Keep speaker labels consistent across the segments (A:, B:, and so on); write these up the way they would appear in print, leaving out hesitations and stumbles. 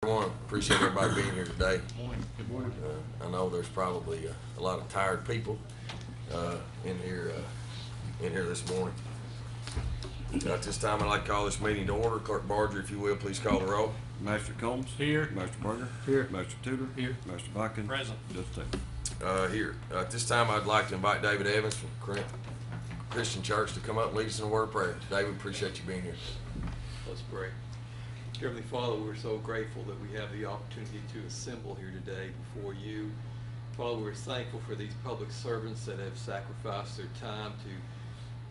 A: Everyone, appreciate everybody being here today.
B: Good morning.
A: I know there's probably a lot of tired people in here this morning. At this time, I'd like to call this meeting to order. Clerk Barger, if you will, please call the roll.
C: Master Combs.
B: Here.
C: Master Berger.
B: Here.
C: Master Tudor.
B: Here.
C: Master Bikin.
B: Present.
C: Just Taylor.
A: Here. At this time, I'd like to invite David Evans from Christian Church to come up and lead us in a word of prayer. David, appreciate you being here.
D: Let's pray. Heavenly Father, we're so grateful that we have the opportunity to assemble here today before you. Father, we're thankful for these public servants that have sacrificed their time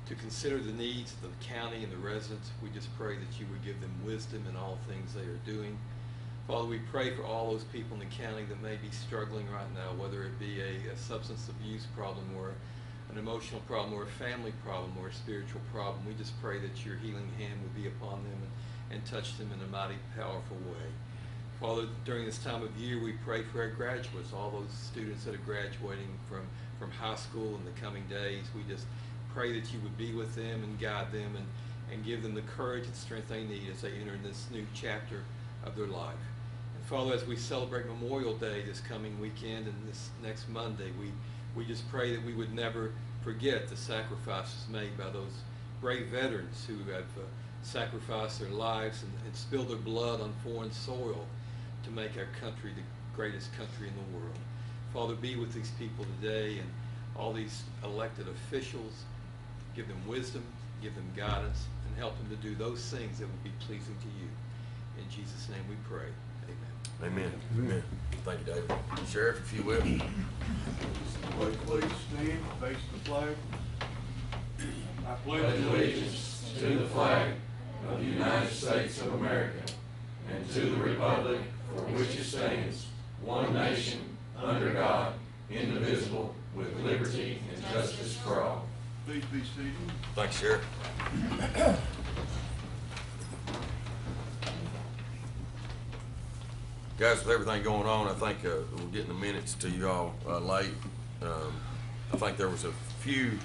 D: to consider the needs of the county and the residents. We just pray that you would give them wisdom in all things they are doing. Father, we pray for all those people in the county that may be struggling right now, whether it be a substance abuse problem or an emotional problem or a family problem or a spiritual problem. We just pray that your healing hand would be upon them and touch them in a mighty, powerful way. Father, during this time of year, we pray for our graduates, all those students that are graduating from high school in the coming days. We just pray that you would be with them and guide them and give them the courage and strength they need as they enter this new chapter of their life. And Father, as we celebrate Memorial Day this coming weekend and this next Monday, we just pray that we would never forget the sacrifices made by those brave veterans who have sacrificed their lives and spilled their blood on foreign soil to make our country the greatest country in the world. Father, be with these people today and all these elected officials. Give them wisdom, give them guidance, and help them to do those things that would be pleasing to you. In Jesus' name we pray. Amen.
A: Amen. Amen. Thank you, David. Sheriff, if you will.
E: Please stand, face the flag. I
F: pledge allegiance to the flag of the United States of America and to the republic for which it stands, one nation, under God, indivisible, with liberty and justice for all.
E: Please be seated.
A: Thanks, Sheriff. Guys, with everything going on, I think we're getting the minutes to you all late. I think there was a few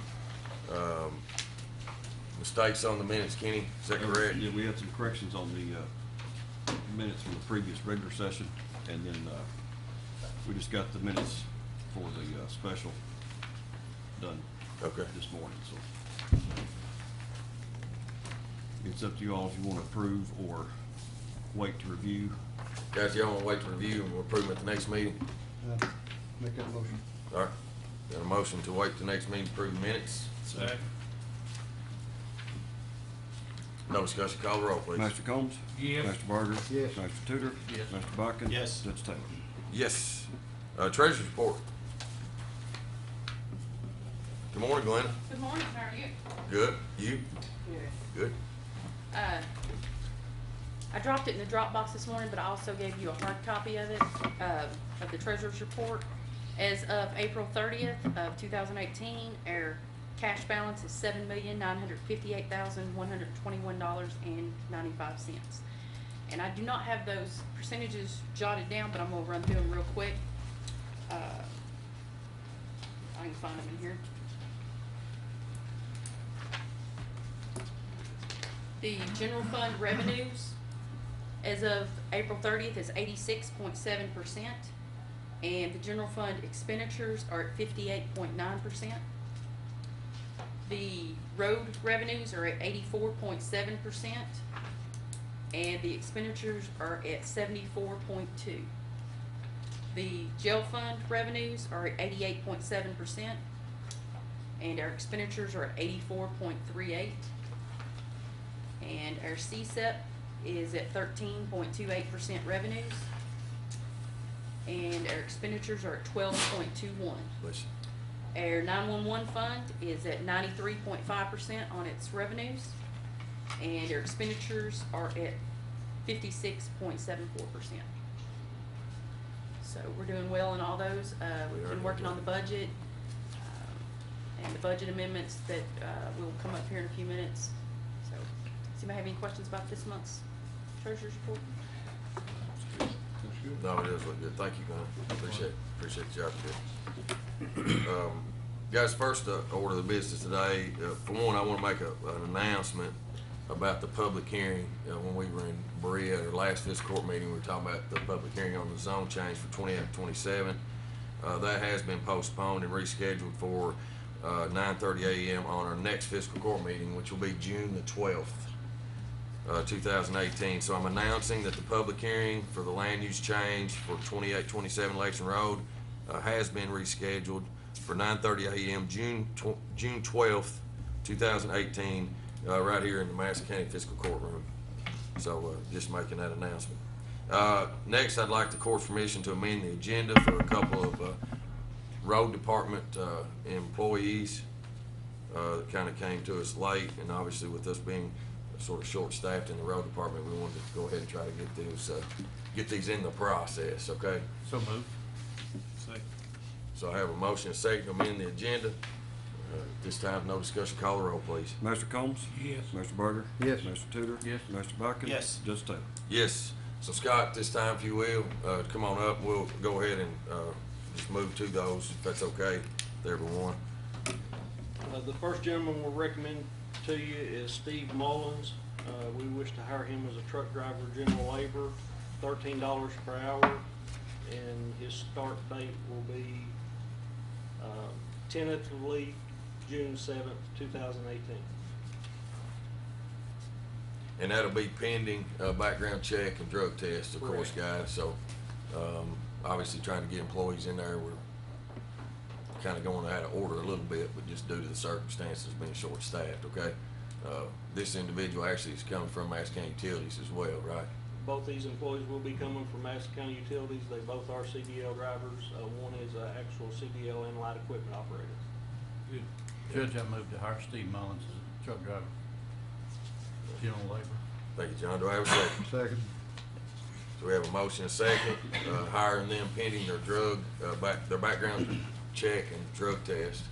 A: mistakes on the minutes, Kenny. Is that correct?
C: Yeah, we had some corrections on the minutes from the previous regular session, and then we just got the minutes for the special done this morning. So it's up to you all if you want to approve or wait to review.
A: Guys, y'all want to wait to review and we'll approve them at the next meeting?
B: Make that motion.
A: All right. Got a motion to wait to the next meeting to approve the minutes.
B: Second.
A: No discussion. Call the roll, please.
C: Master Combs?
B: Yes.
C: Master Barger?
B: Yes.
C: Master Tudor?
B: Yes.
C: Master Bikin?
B: Yes.
C: Judge Taylor?
A: Yes. Treasurer's report. Good morning, Glenna.
G: Good morning, how are you?
A: Good. You?
G: Good.
A: Good.
G: I dropped it in the drop box this morning, but I also gave you a hard copy of it, of the treasurer's report. As of April 30th of 2018, our cash balance is $7,958,121.95. And I do not have those percentages jotted down, but I'm gonna run through them real quick. I can find them in here. The general fund revenues as of April 30th is 86.7%, and the general fund expenditures are at 58.9%. The road revenues are at 84.7%, and the expenditures are at 74.2%. The jail fund revenues are at 88.7%, and our expenditures are at 84.38%. And our CSEP is at 13.28% revenues, and our expenditures are at 12.21%. Our 911 fund is at 93.5% on its revenues, and our expenditures are at 56.74%. So we're doing well in all those. We've been working on the budget and the budget amendments that will come up here in a few minutes. So, does anybody have any questions about this month's treasurer's report?
A: No, it does look good. Thank you, Glenn. Appreciate the job you did. Guys, first order of the business today. For one, I want to make an announcement. about the public hearing, when we were in Berea at our last fiscal court meeting, we were talking about the public hearing on the zone change for 28-27. That has been postponed and rescheduled for 9:30 a.m. on our next fiscal court meeting, which will be June the 12th, 2018. So I'm announcing that the public hearing for the land use change for 28-27 Lexington Road has been rescheduled for 9:30 a.m. June 12th, 2018, right here in the Madison County Fiscal Courtroom. So just making that announcement. Next, I'd like the court's permission to amend the agenda for a couple of road department employees that kind of came to us late, and obviously with us being sort of short-staffed in the road department, we wanted to go ahead and try to get these in the process. Okay.
B: So moved.
A: So I have a motion and a second to amend the agenda. This time, no discussion. Call the roll, please.
C: Mr. Combs?
B: Yes.
C: Mr. Berger?
B: Yes.
C: Mr. Tudor?
B: Yes.
C: Mr. Bucket?
B: Yes.
C: Judge Taylor?
A: Yes. So Scott, this time, if you will, come on up. We'll go ahead and just move to those, if that's okay with everyone.
H: The first gentleman we'll recommend to you is Steve Mullins. We wish to hire him as a truck driver, general labor, $13 per hour, and his start date will be tentatively June 7th, 2018.
A: And that'll be pending background check and drug test, of course, guys. So obviously trying to get employees in there, we're kind of going out of order a little bit, but just due to the circumstances being short-staffed, okay? This individual actually is coming from Madison County Utilities as well, right?
H: Both these employees will be coming from Madison County Utilities. They both are CDL drivers. One is an actual CDL and light equipment operator.
B: Good. Judge, I moved to hire Steve Mullins as a truck driver, general labor.
A: Thank you, John. Do I have a second?
B: Second.
A: So we have a motion and a second, hiring them pending their their background check and drug test.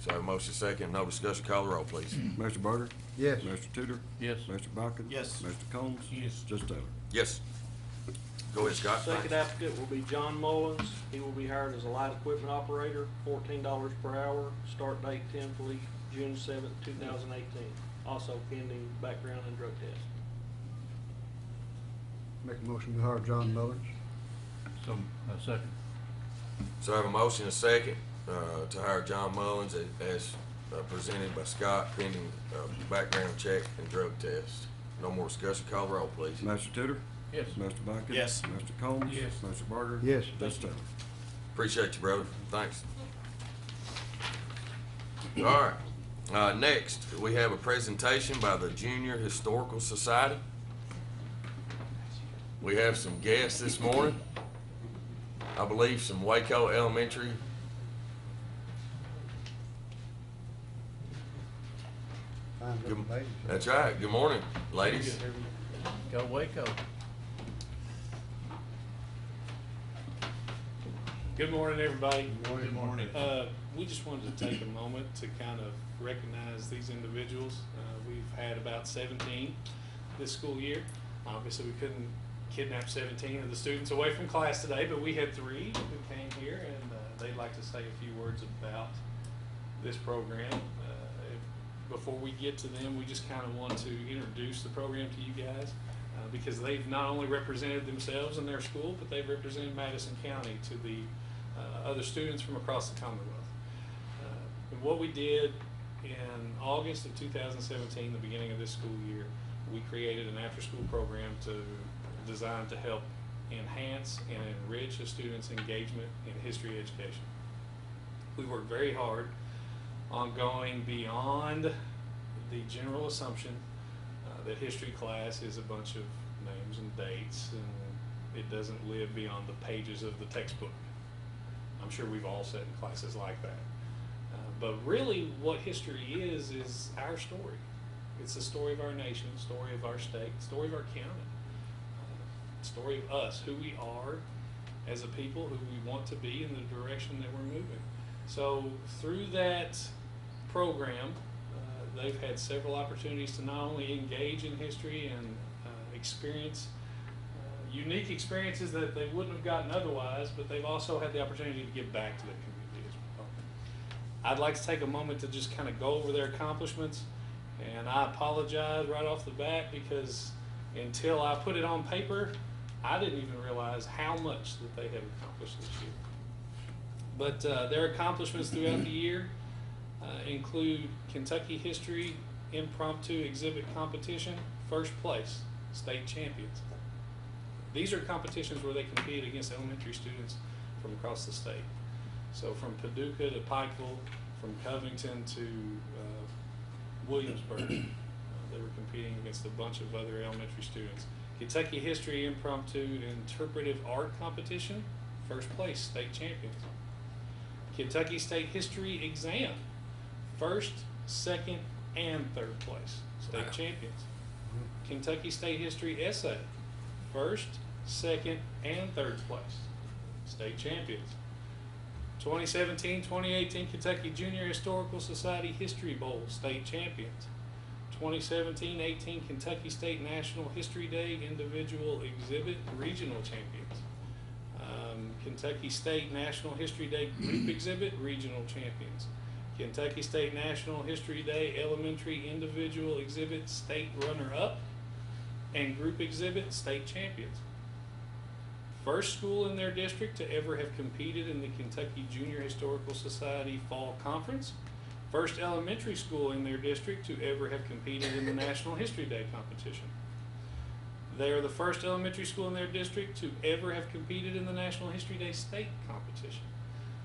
A: So I have a motion and a second, no discussion. Call the roll, please.
C: Mr. Berger?
B: Yes.
C: Mr. Tudor?
B: Yes.
C: Mr. Bucket?
B: Yes.
C: Mr. Combs?
B: Yes.
C: Judge Taylor?
A: Yes. Go ahead, Scott.
H: Second applicant will be John Mullins. He will be hired as a light equipment operator, $14 per hour. Start date tentatively June 7th, 2018. Also pending background and drug test.
B: Make a motion to hire John Mullins. So, second.
A: So I have a motion and a second to hire John Mullins as presented by Scott pending background check and drug test. No more discussion. Call the roll, please.
C: Mr. Tudor?
B: Yes.
C: Mr. Bucket?
B: Yes.
C: Mr. Combs?
B: Yes.
C: Mr. Berger?
B: Yes.
C: Judge Taylor?
A: Appreciate you, brother. Thanks. All right. Next, we have a presentation by the Junior Historical Society. We have some guests this morning. I believe some Waco Elementary. That's right. Good morning, ladies.
B: Go Waco.
I: Good morning, everybody.
B: Good morning.
I: We just wanted to take a moment to kind of recognize these individuals. We've had about 17 this school year. Obviously, we couldn't kidnap 17 of the students away from class today, but we had 3 who came here, and they'd like to say a few words about this program. Before we get to them, we just kind of want to introduce the program to you guys because they've not only represented themselves in their school, but they've represented Madison County to the other students from across the Commonwealth. And what we did in August of 2017, the beginning of this school year, we created an after-school program designed to help enhance and enrich a student's engagement in history education. We worked very hard on going beyond the general assumption that history class is a bunch of names and dates and it doesn't live beyond the pages of the textbook. I'm sure we've all sat in classes like that. But really what history is our story. It's the story of our nation, the story of our state, the story of our county, the story of us, who we are as a people, who we want to be in the direction that we're moving. So through that program, they've had several opportunities to not only engage in history and experience unique experiences that they wouldn't have gotten otherwise, but they've also had the opportunity to give back to their community as well. I'd like to take a moment to just kind of go over their accomplishments And I apologize right off the bat because until I put it on paper, I didn't even realize how much that they have accomplished this year. But their accomplishments throughout the year include Kentucky History Impromptu Exhibit Competition, first place, state champions. These are competitions where they compete against elementary students from across the state. So from Paducah to Pikeville, from Covington to Williamsburg, they were competing against a bunch of other elementary students. Kentucky History Impromptu Interpretive Art Competition, first place, state champions. Kentucky State History Exam, first, second, and third place, state champions. Kentucky State History Essay, first, second, and third place, state champions. 2017-2018 Kentucky Junior Historical Society History Bowl, state champions. 2017-18 Kentucky State National History Day Individual Exhibit Regional champions. Kentucky State National History Day Group Exhibit Regional champions. Kentucky State National History Day Elementary Individual Exhibit State Runner-Up and Group Exhibit State champions. First school in their district to ever have competed in the Kentucky Junior Historical Society Fall Conference. First elementary school in their district to ever have competed in the National History Day competition. They are the first elementary school in their district to ever have competed in the National History Day state competition.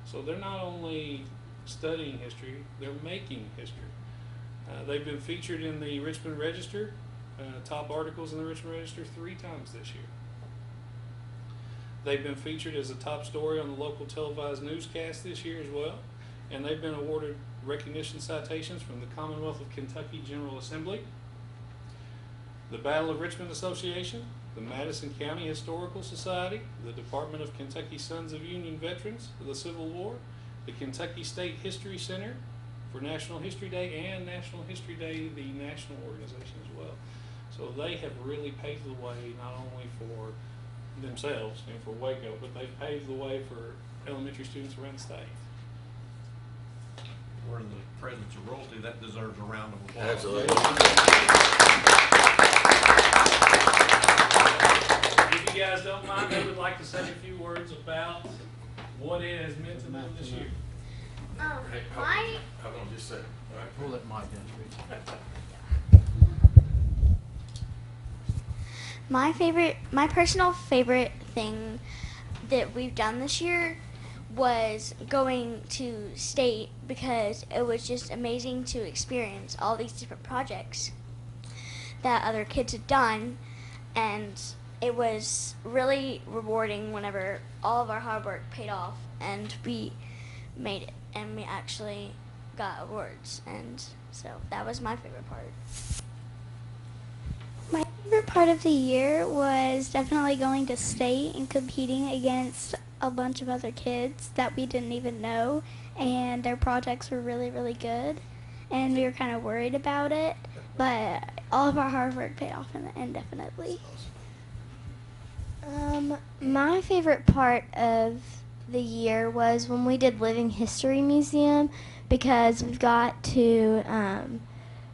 I: So they're not only studying history, they're making history. They've been featured in the Richmond Register, top articles in the Richmond Register 3 times this year. They've been featured as a top story on the local televised newscast this year as well, and they've been awarded recognition citations from the Commonwealth of Kentucky General Assembly, the Battle of Richmond Association, the Madison County Historical Society, the Department of Kentucky Sons of Union Veterans of the Civil War, the Kentucky State History Center for National History Day, and National History Day, the national organization as well. So they have really paved the way not only for themselves and for Waco, but they've paved the way for elementary students around the state.
C: We're in the presence of royalty, that deserves a round of applause.
A: Absolutely.
I: If you guys don't mind, I would like to say a few words about what it has meant to them this year.
A: Hey, hold on just a second. All right.
B: Pull that mic in, Steve.
J: My personal favorite thing that we've done this year was going to state, because it was just amazing to experience all these different projects that other kids had done, and it was really rewarding whenever all of our hard work paid off and we made it and we actually got awards, and so that was my favorite part.
K: My favorite part of the year was definitely going to state and competing against a bunch of other kids that we didn't even know, and their projects were really, really good, and we were kind of worried about it, but all of our hard work paid off in the end, definitely.
L: My favorite part of the year was when we did Living History Museum, because we've got to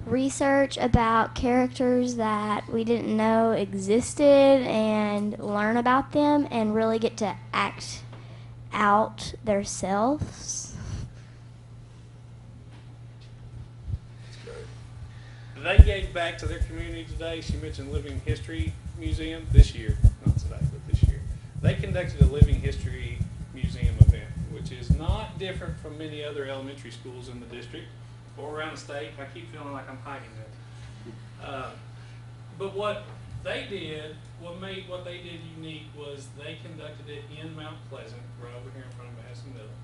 L: research about characters that we didn't know existed and learn about them and really get to act out themselves.
I: They gave back to their community today. She mentioned Living History Museum this year, not today, but this year. They conducted a Living History Museum event, which is not different from many other elementary schools in the district or around the state. I keep feeling like I'm hiding that. But what they did, what they did unique was they conducted it in Mount Pleasant, right over here in front of Madison Middle,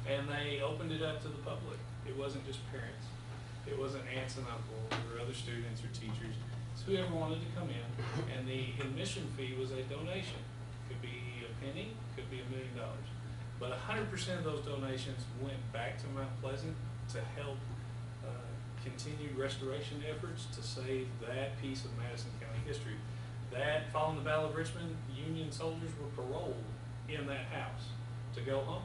I: and they opened it up to the public. It wasn't just parents. It wasn't aunts and uncles or other students or teachers. It's whoever wanted to come in, and the admission fee was a donation. Could be a penny, could be $1 million. But 100% of those donations went back to Mount Pleasant to help continue restoration efforts to save that piece of Madison County history. That, following the Battle of Richmond, Union soldiers were paroled in that house to go home.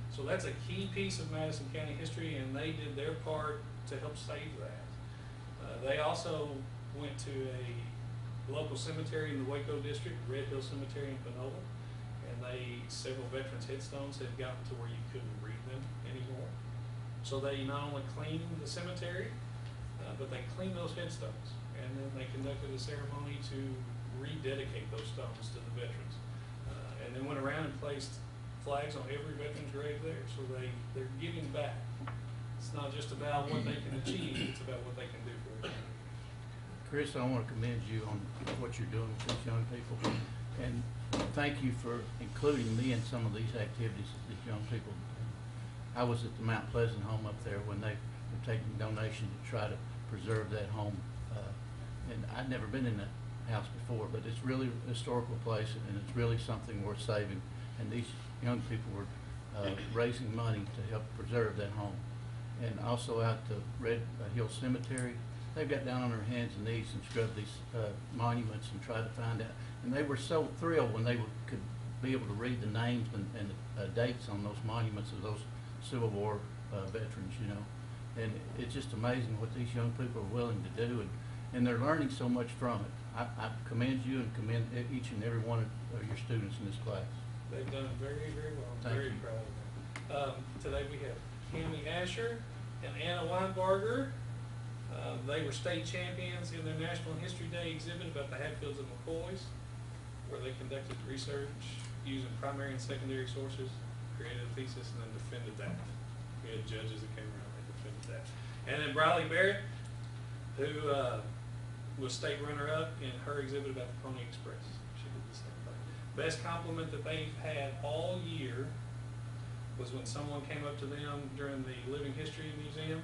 I: So that's a key piece of Madison County history, and they did their part to help save that. They also went to a local cemetery in the Waco district, Red Hill Cemetery in Panola, and several veterans' headstones had gotten to where you couldn't read them anymore. So they not only cleaned the cemetery, but they cleaned those headstones, and then they conducted a ceremony to rededicate those stones to the veterans, and then went around and placed flags on every veteran's grave there. So they're giving back. It's not just about what they can achieve; it's about what they can do for it.
B: Chris, I want to commend you on what you're doing with these young people, and thank you for including me in some of these activities that these young people do. I was at the Mount Pleasant home up there when they were taking donations to try to preserve that home, and I'd never been in that house before, but it's really a historical place, and it's really something worth saving, and these young people were raising money to help preserve that home. And also out the Red Hill Cemetery, they got down on their hands and knees and scrubbed these monuments and tried to find out. And they were so thrilled when they could be able to read the names and the dates on those monuments of those Civil War veterans, you know. And it's just amazing what these young people are willing to do, and they're learning so much from it. I commend you and commend each and every one of your students in this class.
I: They've done very, very well. I'm
B: Thank
I: very
B: you.
I: proud of them. Today we have Tammy Asher and Anna Weinbarger. They were state champions in their National History Day exhibit about the Hatfields and McCoys, where they conducted research using primary and secondary sources, created a thesis, and then defended that. We had judges that came around and defended that. And then Briley Barrett, who was state runner-up in her exhibit about the Pony Express. She did the same thing. Best compliment that they've had all year was when someone came up to them during the Living History Museum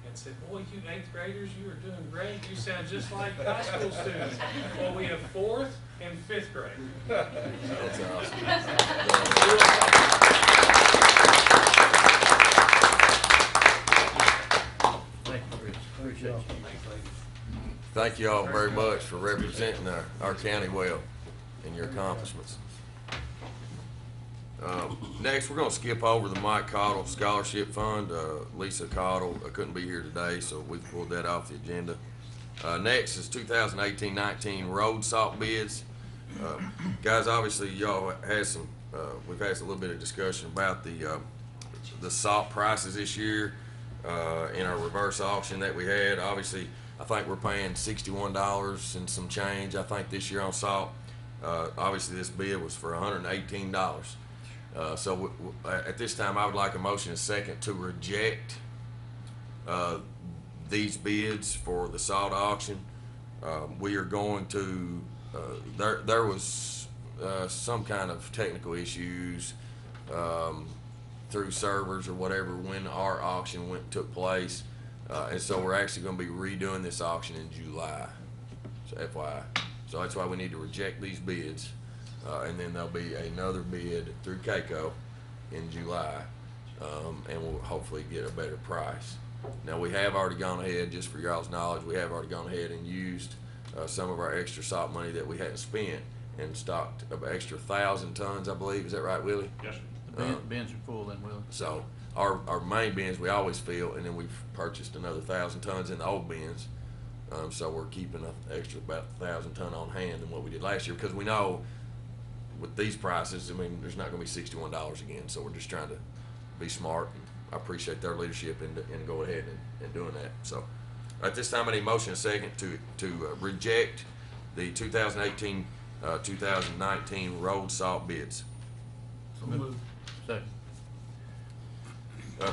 I: and said, "Boy, you 8th graders, you are doing great. You sound just like high school students." Well, we have 4th and 5th grade.
A: That's awesome.
B: Thank you, Chris. Appreciate you.
A: Thank you all very much for representing our county well in your accomplishments. Next, we're going to skip over the Mike Cottle Scholarship Fund. Lisa Cottle couldn't be here today, so we pulled that off the agenda. Next is 2018-19 road salt bids. Guys, obviously y'all had some, we've had a little bit of discussion about the salt prices this year in our reverse auction that we had. Obviously, I think we're paying $61 and some change, I think, this year on salt. Obviously, this bid was for $118. So at this time, I would like a motion and second to reject these bids for the salt auction. We are going to, there was some kind of technical issues through servers or whatever when our auction took place. And so we're actually going to be redoing this auction in July, so FYI. So that's why we need to reject these bids. And then there'll be another bid through CAECO in July, and we'll hopefully get a better price. Now, we have already gone ahead, just for y'all's knowledge, we have already gone ahead and used some of our extra salt money that we hadn't spent and stocked an extra 1,000 tons, I believe. Is that right, Willie?
B: Yes, sir. The bins are full then, Willie.
A: So our main bins we always fill, and then we've purchased another 1,000 tons in the old bins. So we're keeping an extra about 1,000 ton on hand than what we did last year, because we know with these prices, I mean, there's not going to be $61 again. So we're just trying to be smart. I appreciate their leadership in go ahead and doing that. So at this time, I need motion and second to reject the 2018-2019 road salt bids.
B: So moved. Second.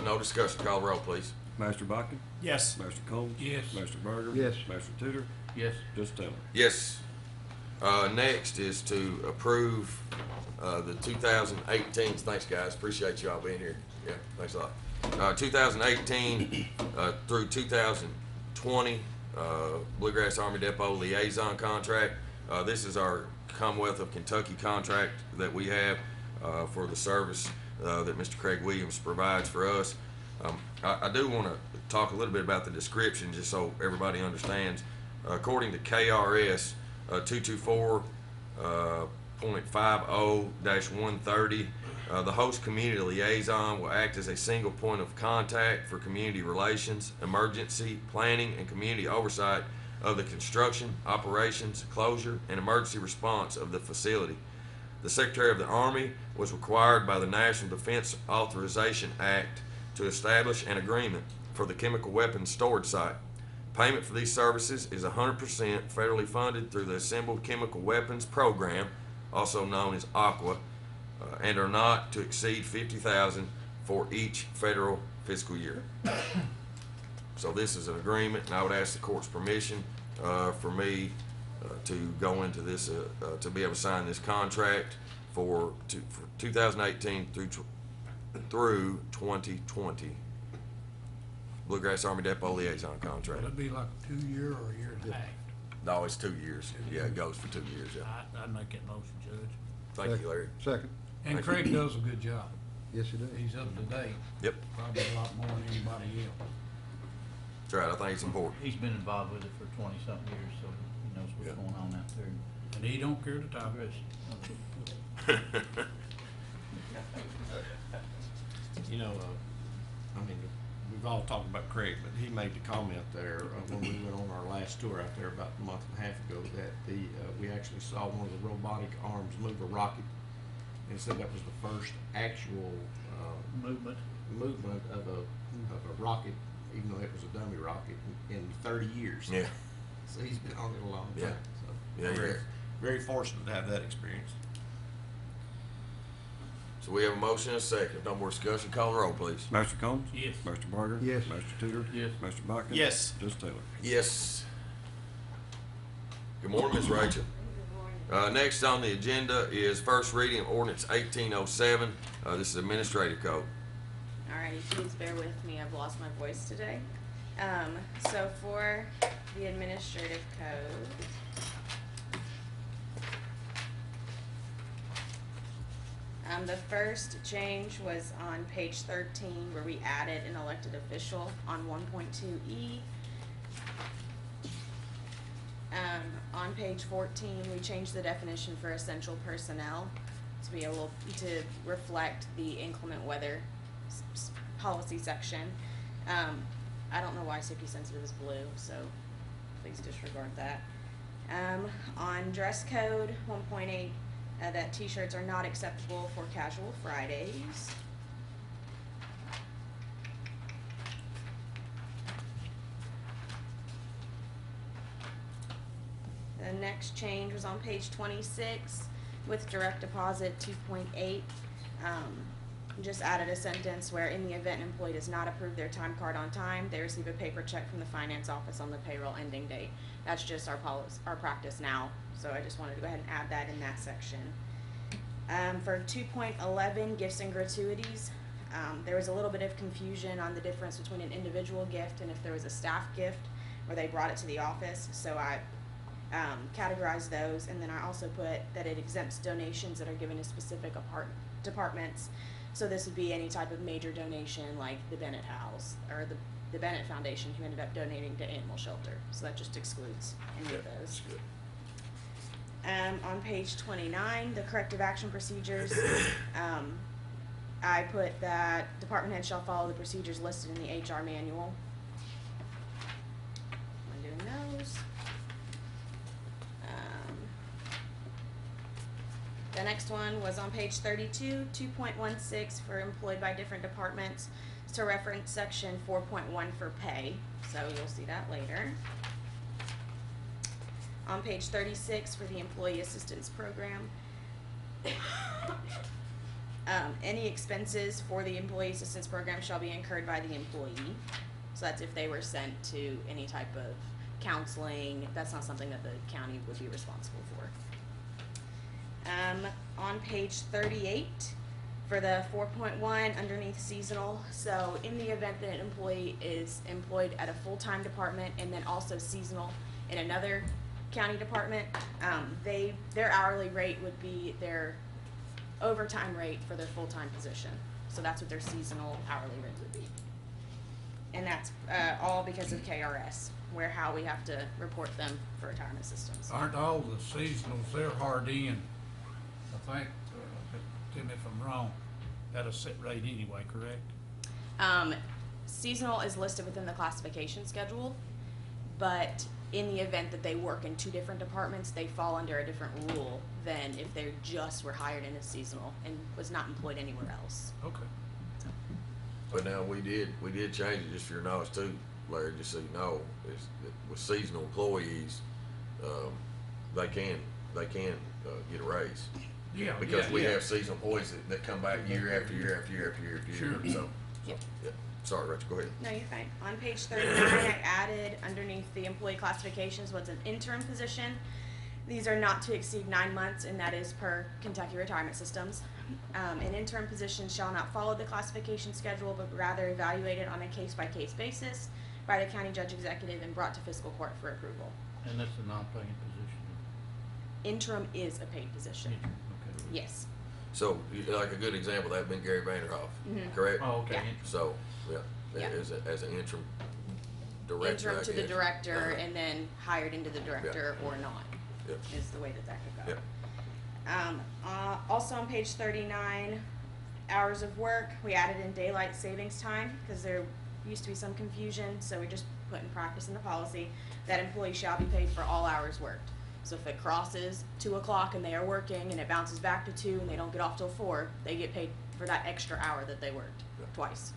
A: No discussion. Call the roll, please.
C: Master Bakken?
I: Yes.
C: Master Combs?
I: Yes.
C: Master Berger?
E: Yes.
C: Master Tudor?
B: Yes.
C: Judge Taylor?
A: Yes. Next is to approve the 2018. Thanks, guys. Appreciate you all being here. Yeah, thanks a lot. 2018 through 2020 Bluegrass Army Depot liaison contract. This is our Commonwealth of Kentucky contract that we have for the service that Mr. Craig Williams provides for us. I do want to talk a little bit about the description just so everybody understands. According to KRS 224.50-130, The host community liaison will act as a single point of contact for community relations, emergency planning, and community oversight of the construction, operations, closure, and emergency response of the facility. The Secretary of the Army was required by the National Defense Authorization Act to establish an agreement for the chemical weapons storage site. Payment for these services is 100% federally funded through the Assembled Chemical Weapons Program, also known as AQUA, and are not to exceed $50,000 for each federal fiscal year. So this is an agreement, and I would ask the court's permission for me to go into this, to be able to sign this contract for 2018 through 2020. Bluegrass Army Depot Liaison contract.
M: Would it be like a 2-year or a year and a half?
A: No, it's 2 years. Yeah, it goes for 2 years, yeah.
M: I'd make that motion, Judge.
A: Thank you, Larry.
E: Second.
M: And
A: Thank
M: Craig
A: you.
M: does a good job.
E: Yes, you do.
M: He's up to date,
A: Yep,
M: probably a lot more than anybody else.
A: that's right. I think it's important.
B: He's been involved with it for 20-something years, so he knows what's
A: Yeah.
B: going on out there.
M: And he don't care to talk.
C: You know, I mean, we've all talked about Craig, but he made the comment there when we went on our last tour out there about a month and a half ago that we actually saw one of the robotic arms move a rocket, and said that was the first actual
B: Movement.
C: movement of a rocket, even though it was a dummy rocket, in 30 years.
A: Yeah,
C: So he's been on it a long
A: Yeah.
C: time. So
A: Yeah,
C: very,
A: yeah.
C: very fortunate to have that experience.
A: so we have a motion and a second. No more discussion. Call the roll, please.
C: Master Combs?
B: Yes.
C: Master Barger?
E: Yes.
C: Master Tudor?
B: Yes.
C: Master Buckner?
H: Yes.
C: Judge Taylor?
A: Yes. Good morning, Ms. Rachel. Next on the agenda is first reading of ordinance 1807. This is administrative code.
N: Alrighty, please bear with me, I've lost my voice today. So for the administrative code, the first change was on page 13 where we added an elected official on 1.2E. On page 14, we changed the definition for essential personnel to be able to reflect the inclement weather policy section. I don't know why safety sensitive is blue, so please disregard that. On dress code 1.8, that t-shirts are not acceptable for casual Fridays. The next change was on page 26 with direct deposit 2.8. Just added a sentence where in the event an employee does not approve their time card on time, they receive a paper check from the finance office on the payroll ending date. That's just our practice now, so I just wanted to go ahead and add that in that section. For 2.11, gifts and gratuities, there was a little bit of confusion on the difference between an individual gift and if there was a staff gift where they brought it to the office, so I categorized those, and then I also put that it exempts donations that are given to specific departments. So this would be any type of major donation like the Bennett House or the Bennett Foundation, who ended up donating to animal shelter. So that just excludes any of those. On page 29, the corrective action procedures, I put that department head shall follow the procedures listed in the HR manual. I'm doing those. The next one was on page 32, 2.16 for employed by different departments to reference section 4.1 for pay, so you'll see that later. On page 36 for the employee assistance program, any expenses for the employee assistance program shall be incurred by the employee. So that's if they were sent to any type of counseling. That's not something that the county would be responsible for. On page 38, for the 4.1 underneath seasonal, so in the event that an employee is employed at a full-time department and then also seasonal in another county department, their hourly rate would be their overtime rate for their full-time position. So that's what their seasonal hourly rate would be. And that's all because of KRS, where how we have to report them for retirement systems.
M: Aren't all the seasonals, they're hard in, I think, tell me if I'm wrong, at a set rate anyway, correct?
N: Seasonal is listed within the classification schedule, but in the event that they work in two different departments, they fall under a different rule than if they just were hired in as seasonal and was not employed anywhere else.
M: Okay.
A: But now we did change it, just for your knowledge too, Larry, just so you know, is that with seasonal employees, they can get a raise.
M: Yeah.
A: Because we have seasonal employees that come back year after year after year after year after year.
M: Sure.
A: So,
N: Yep.
A: yeah. Sorry, Rachel, go ahead.
N: No, you're fine. On page 39, I added underneath the employee classifications what's an interim position. These are not to exceed 9 months, and that is per Kentucky Retirement Systems. An interim position shall not follow the classification schedule, but rather evaluated on a case-by-case basis by the county judge executive and brought to fiscal court for approval.
B: And that's a non-paying position.
N: Interim is a paid position.
B: Interim, okay.
N: Yes.
A: So, like a good example, that'd been Gary Vanderhoff,
N: Mhm.
A: correct?
B: Oh, okay.
N: Yeah.
B: Interim.
A: So, yeah,
N: Yeah.
A: as an interim director,
N: Interim
A: I
N: to the
A: guess.
N: director
A: Uh-huh.
N: and then hired into the director or not,
A: Yep.
N: is the way that that could go.
A: Yep.
N: Also on page 39, hours of work, we added in daylight savings time because there used to be some confusion, so we just put in practice in the policy that employees shall be paid for all hours worked. So if it crosses 2 o'clock and they are working and it bounces back to 2 and they don't get off till 4, they get paid for that extra hour that they worked twice.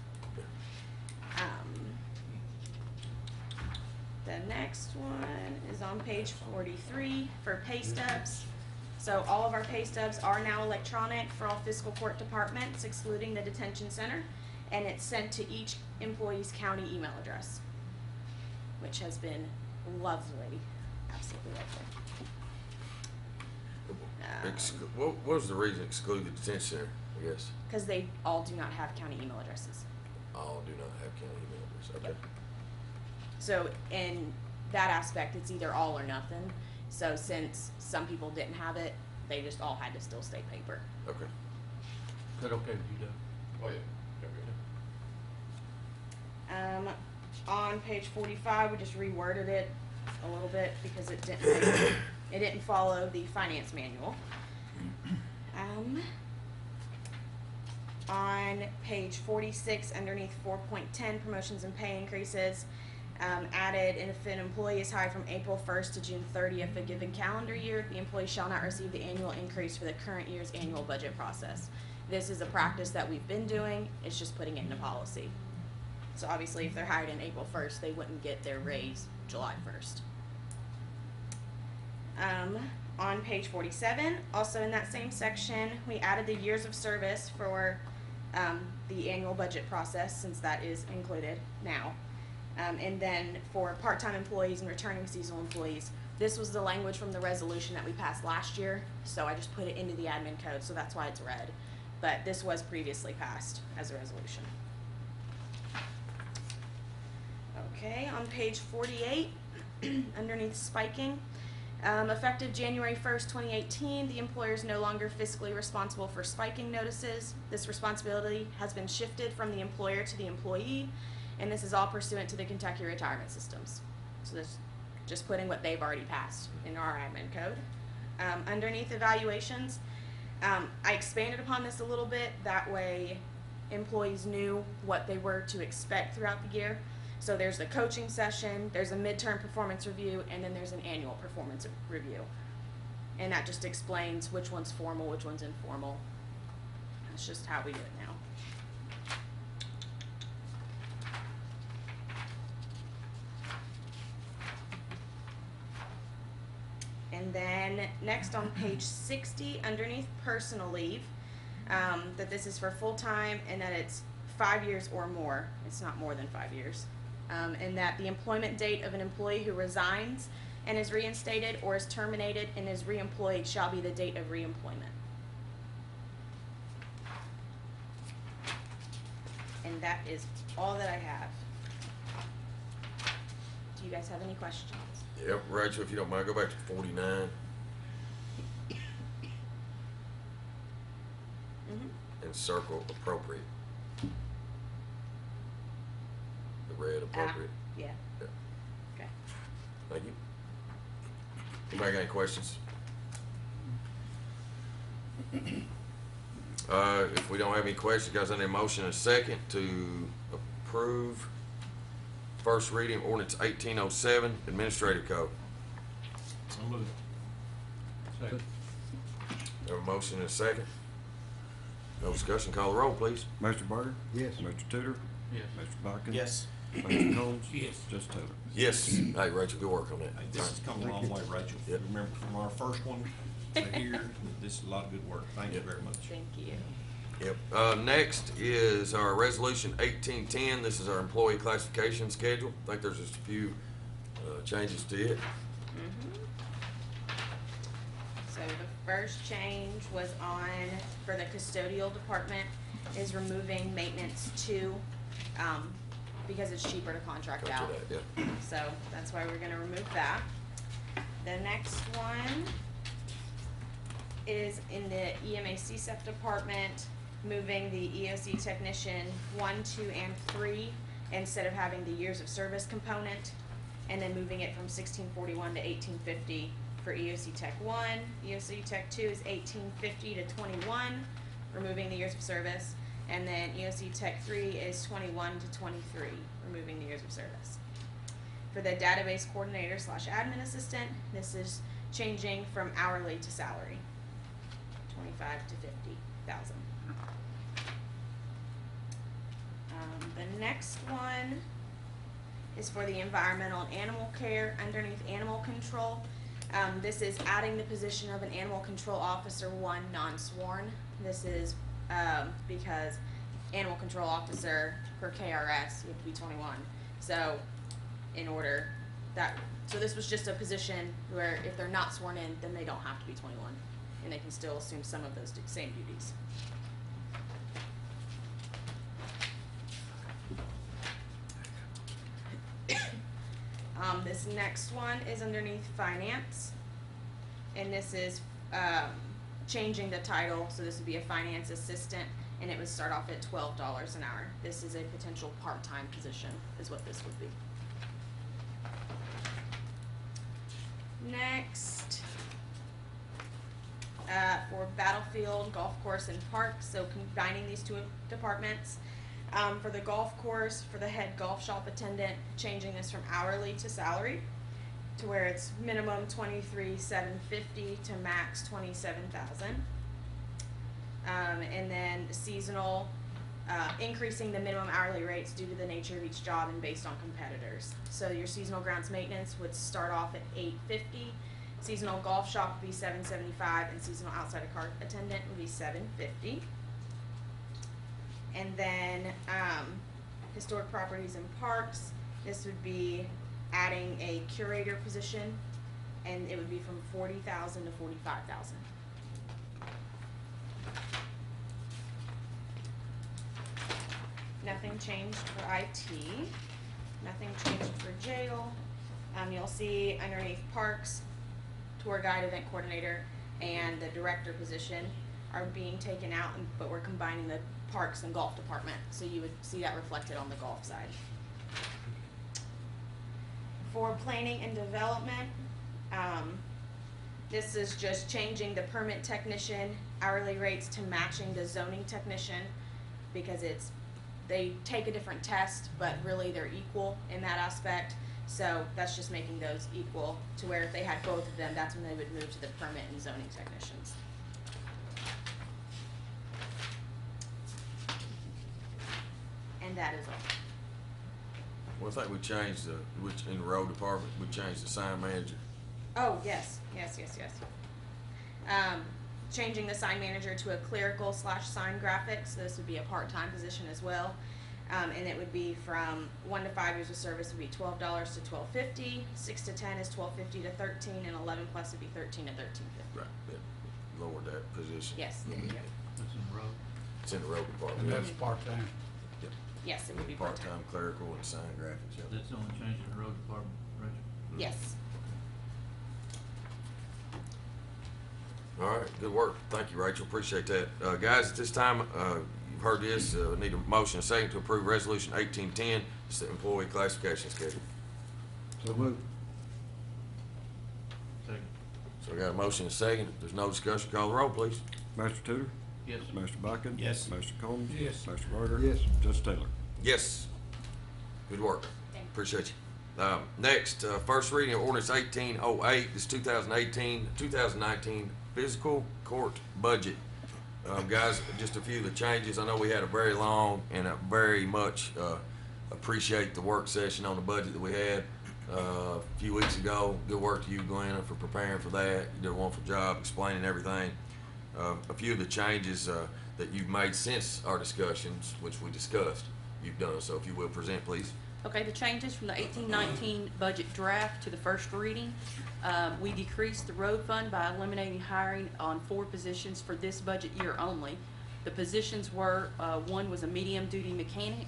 N: The next one is on page 43 for pay stubs. So all of our pay stubs are now electronic for all fiscal court departments, excluding the detention center, and it's sent to each employee's county email address, which has been lovely, absolutely lovely.
A: What was the reason exclude the detention center, I guess?
N: Because they all do not have county email addresses.
A: All do not have county email address, okay.
N: So in that aspect, it's either all or nothing. So since some people didn't have it, they just all had to still stay paper.
A: Okay.
B: Is that okay with you, Doug?
F: Oh, yeah.
N: On page 45, we just reworded it a little bit because it didn't follow the finance manual. On page 46, underneath 4.10, promotions and pay increases, added, and if an employee is hired from April 1st to June 30th of a given calendar year, the employee shall not receive the annual increase for the current year's annual budget process. This is a practice that we've been doing, it's just putting it in a policy. So obviously if they're hired in April 1st, they wouldn't get their raise July 1st. On page 47, also in that same section, we added the years of service for the annual budget process, since that is included now. And then for part-time employees and returning seasonal employees, this was the language from the resolution that we passed last year, so I just put it into the admin code, so that's why it's red. But this was previously passed as a resolution. Okay, on page 48, underneath spiking, effective January 1st, 2018, the employer is no longer fiscally responsible for spiking notices. This responsibility has been shifted from the employer to the employee, and this is all pursuant to the Kentucky Retirement Systems. So this just putting what they've already passed in our admin code. Underneath evaluations, I expanded upon this a little bit, that way employees knew what they were to expect throughout the year. So there's a coaching session, there's a midterm performance review, and then there's an annual performance review. And that just explains which one's formal, which one's informal. That's just how we do it now. And then next on page 60, underneath personal leave, that this is for full-time and that it's 5 years or more. It's not more than 5 years. And that the employment date of an employee who resigns and is reinstated or is terminated and is reemployed shall be the date of reemployment. And that is all that I have. Do you guys have any questions?
A: Yep, Rachel, if you don't mind, go back to 49. And circle appropriate. The red appropriate.
N: Yeah.
A: Yeah.
N: Okay.
A: Thank you. Anybody got any questions? If we don't have any questions, guys, I need a motion and a second to approve first reading ordinance 1807, administrative code.
M: So moved.
B: Second.
A: Have a motion and a second. No discussion, call the roll, please.
C: Mr. Barker?
E: Yes.
C: Mr. Tudor?
B: Yes.
C: Mr. Bodkin?
F: Yes.
C: Mr. Combs?
M: Yes.
C: Just Taylor?
A: Yes. Hey, Rachel, good work on that.
F: Hey, this has come a long way, Rachel.
A: Yep.
F: Remember from our first one to here, this is a lot of good work. Thank you
A: Yep.
F: very much.
G: Thank you.
A: Yep. Next is our resolution 1810. This is our employee classification schedule. I think there's just a few changes to it.
N: So the first change was on, for the custodial department, is removing maintenance 2, because it's cheaper to contract
A: Go to
N: out.
A: that, yeah.
N: So that's why we're gonna remove that. The next one is in the EMA CSEP department, moving the EOC technician 1, 2, and 3, instead of having the years of service component, and then moving it from 1641 to 1850 for EOC Tech 1. EOC Tech 2 is 1850 to 21, removing the years of service, and then EOC Tech 3 is 21 to 23, removing the years of service. For the database coordinator / admin assistant, this is changing from hourly to salary, 25 to 50,000. The next one is for the environmental and animal care underneath animal control. This is adding the position of an animal control officer 1 non-sworn. This is because animal control officer per KRS, you have to be 21. So in order that, so this was just a position where if they're not sworn in, then they don't have to be 21, and they can still assume some of those same duties. This next one is underneath finance, and this is changing the title, so this would be a finance assistant, and it would start off at $12 an hour. This is a potential part-time position, is what this would be. Next, for battlefield, golf course, and parks, so combining these two departments. For the golf course, for the head golf shop attendant, changing this from hourly to salary, to where it's minimum $23,750 to max $27,000. And then seasonal, increasing the minimum hourly rates due to the nature of each job and based on competitors. So your seasonal grounds maintenance would start off at $850. Seasonal golf shop would be $775, and seasonal outside of car attendant would be $750. And then historic properties and parks, this would be adding a curator position, and it would be from $40,000 to $45,000. Nothing changed for IT. Nothing changed for jail. You'll see underneath parks, tour guide, event coordinator, and the director position are being taken out, but we're combining the parks and golf department, so you would see that reflected on the golf side. For planning and development, this is just changing the permit technician hourly rates to matching the zoning technician, because they take a different test, but really they're equal in that aspect. So that's just making those equal, to where if they had both of them, that's when they would move to the permit and zoning technicians. And that is all.
A: Well, I think we changed in the road department, we changed the sign manager.
N: Oh, yes. Changing the sign manager to a clerical / sign graphics. This would be a part-time position as well. And it would be from 1 to 5 years of service would be $12 to $12.50. 6 to 10 is $12.50 to $13, and 11 plus would be $13 to $13.50.
A: Right, yeah, lowered that position.
N: Yes.
B: That's in the road.
A: It's in the road department.
B: And that's part-time.
A: Yep.
N: Yes, it would be part-time.
A: Part-time clerical and sign graphics, yep.
B: That's the only change in the road department, Rachel?
N: Yes.
A: All right, good work. Thank you, Rachel. Appreciate that. Guys, at this time, you've heard this. Need a motion and second to approve Resolution 1810. It's the employee classification schedule.
E: So moved.
B: Second.
A: So we got a motion and second. If there's no discussion, call the roll, please.
C: Mr. Tudor?
B: Yes.
C: Mr. Bucket?
M: Yes.
C: Mr. Combs?
M: Yes.
C: Mr. Berger?
E: Yes.
C: Judge Taylor?
A: Yes. Good work. Appreciate you. Next, first reading of ordinance 1808, this 2018-2019 fiscal court budget. Guys, just a few of the changes. I know we had a very long and a very much appreciate the work session on the budget that we had a few weeks ago. Good work to you, Glenna, for preparing for that. You did a wonderful job explaining everything. A few of the changes that you've made since our discussions, which we discussed, you've done. So if you will present, please.
G: Okay, the changes from the 1819 budget draft to the first reading. We decreased the road fund by eliminating hiring on 4 positions for this budget year only. The positions were, one was a medium-duty mechanic,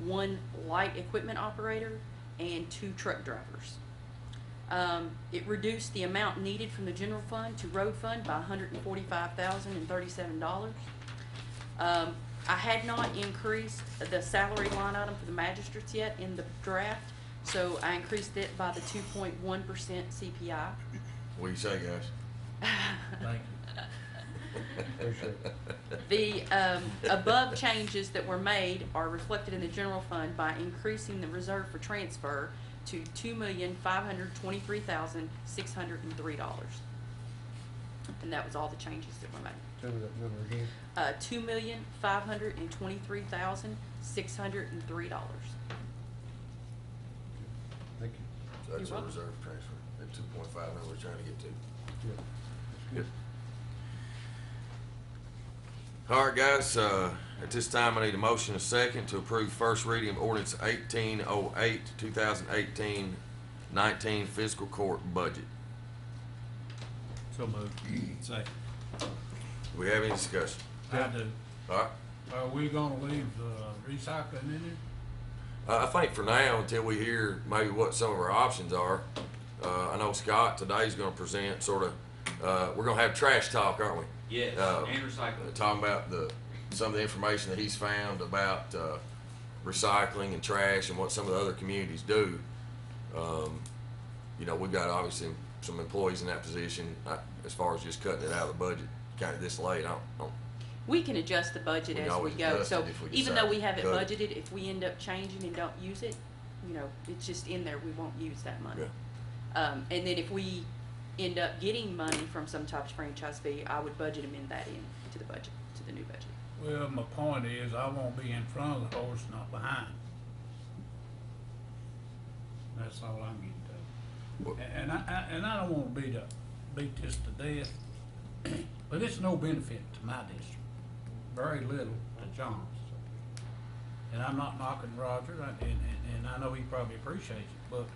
G: 1 light equipment operator, and 2 truck drivers. It reduced the amount needed from the general fund to road fund by $145,037. I had not increased the salary line item for the magistrates yet in the draft, so I increased it by the 2.1% CPI.
A: What do you say, guys?
B: Thank you.
G: The above changes that were made are reflected in the general fund by increasing the reserve for transfer to $2,523,603. And that was all the changes that were made.
E: Tell me that number again.
G: $2,523,603.
E: Thank you.
A: So that's
G: You're
A: a
G: welcome.
A: reserve transfer, that 2.5 number we're trying to get to.
E: Yeah.
A: Good. All right, guys, at this time, I need a motion and a second to approve first reading of ordinance 1808, 2018-19 fiscal court budget.
B: So moved.
M: Second.
A: Do we have any discussion?
M: I do.
A: All right.
M: Are we gonna leave recycling in there?
A: I think for now, until we hear maybe what some of our options are, I know Scott today's gonna present sort of, we're gonna have trash talk, aren't we?
O: Yes, and recycling.
A: Talking about some of the information that he's found about recycling and trash and what some of the other communities do. You know, we've got obviously some employees in that position. As far as just cutting it out of the budget, kind of this late, I don't.
G: We can adjust the budget
A: We can
G: as we
A: always
G: go.
A: adjust
G: So
A: it if we
G: even
A: decide
G: though we
A: to
G: have it
A: cut it.
G: budgeted, if we end up changing and don't use it, you know, it's just in there. We won't use that money.
A: Yeah.
G: And then if we end up getting money from some type of franchise fee, I would budget amend that in to the budget, to the new budget.
M: Well, my point is, I won't be in front of the horse, not behind. That's all I'm getting
A: Well-
M: to. And I don't wanna beat this to death, but it's no benefit to my district, very little to John's. And I'm not knocking Roger, and I know he probably appreciates it, but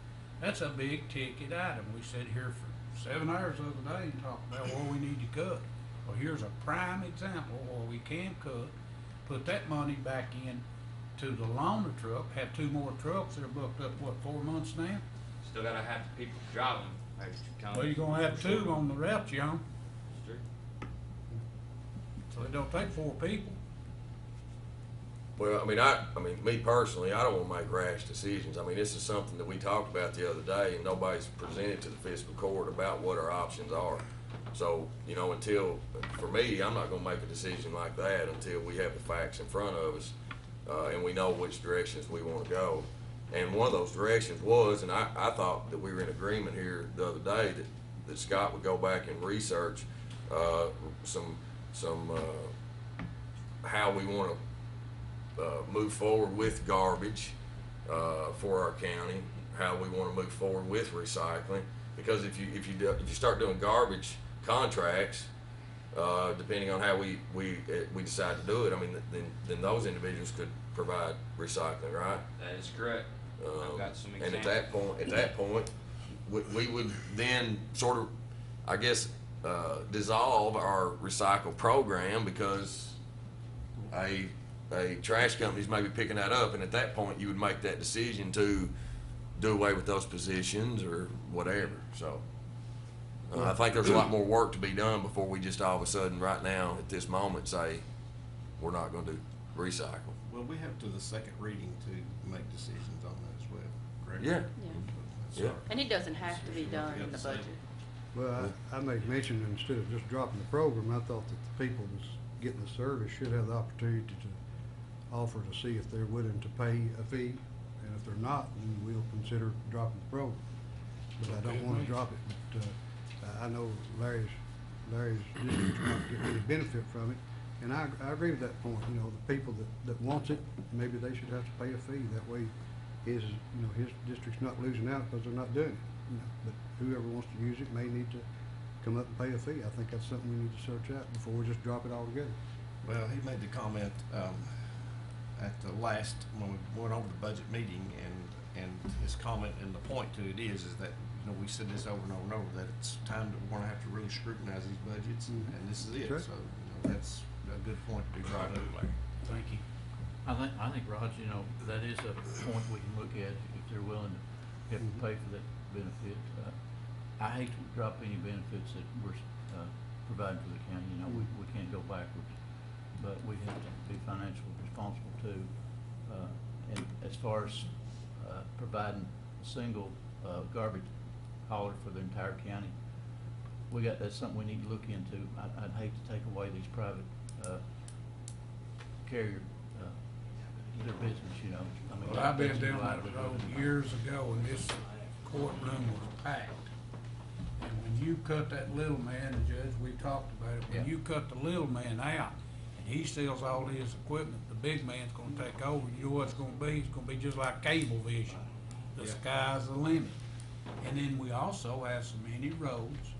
M: that's a big ticket item. We sat here for 7 hours the other day and talked about what we need to cut. Well, here's a prime example where we can cut, put that money back in to the loaner truck, have 2 more trucks that are booked up, what, 4 months now?
O: Still gotta have the people driving.
M: Well, you're gonna have 2 on the route you're on, so it don't take 4 people.
A: Well, I mean, me personally, I don't want to make rash decisions. I mean, this is something that we talked about the other day, and nobody's presented to the fiscal court about what our options are. So, you know, for me, I'm not going to make a decision like that until we have the facts in front of us, and we know which directions we want to go. And one of those directions was, and I thought that we were in agreement here the other day that Scott would go back and research some how we want to move forward with garbage for our county, how we want to move forward with recycling. Because if you start doing garbage contracts, depending on how we decide to do it, I mean, then those individuals could provide recycling, right?
O: That is correct. I've got some
A: And
O: examples.
A: at that point, we would then sort of, I guess, dissolve our recycle program because a trash company's maybe picking that up, and at that point, you would make that decision to do away with those positions or whatever. So, I think there's a lot more work to be done before we just all of a sudden, right now, at this moment, say, we're not gonna do recycle.
C: Well, we have to the second reading to make decisions on that as well, correct?
A: Yeah. Yeah.
G: And it doesn't have to be done in the budget.
E: Well, I made mention, instead of just dropping the program, I thought that the people was getting the service should have the opportunity to offer to see if they're willing to pay a fee, and if they're not, then we'll consider dropping the program. But I don't wanna drop it, but, I know Larry's district's not getting any benefit from it, and I agree with that point, you know, the people that wants it, maybe they should have to pay a fee, that way his district's not losing out because they're not doing it, you know, but whoever wants to use it may need to come up and pay a fee. I think that's something we need to search out before we just drop it all together.
P: Well, he made the comment, at the last, when we went over the budget meeting, and his comment and the point to it is that, you know, we said this over and over and over, that it's time that we're gonna have to really scrutinize these budgets, and this is it.
E: Sure.
P: So, you know, that's a good point to be brought up, Larry.
B: Thank you. I think, Rod, you know, that is a point we can look at if they're willing to have to pay for that benefit. I hate to drop any benefits that we're providing for the county. You know, we can't go backwards, but we have to be financially responsible too. And as far as providing a single garbage hauler for the entire county, that's something we need to look into. I'd hate to take away these private carrier their business, you know. I mean,
M: Well, I've been down that road years ago, and this courtroom was packed. And when you cut that little man, and Judge, we talked about it, when you cut the little man out, and he sells all his equipment, the big man's gonna take over. You know what it's gonna be? It's gonna be just like cable vision. The sky's the limit. And then we also have so many roads,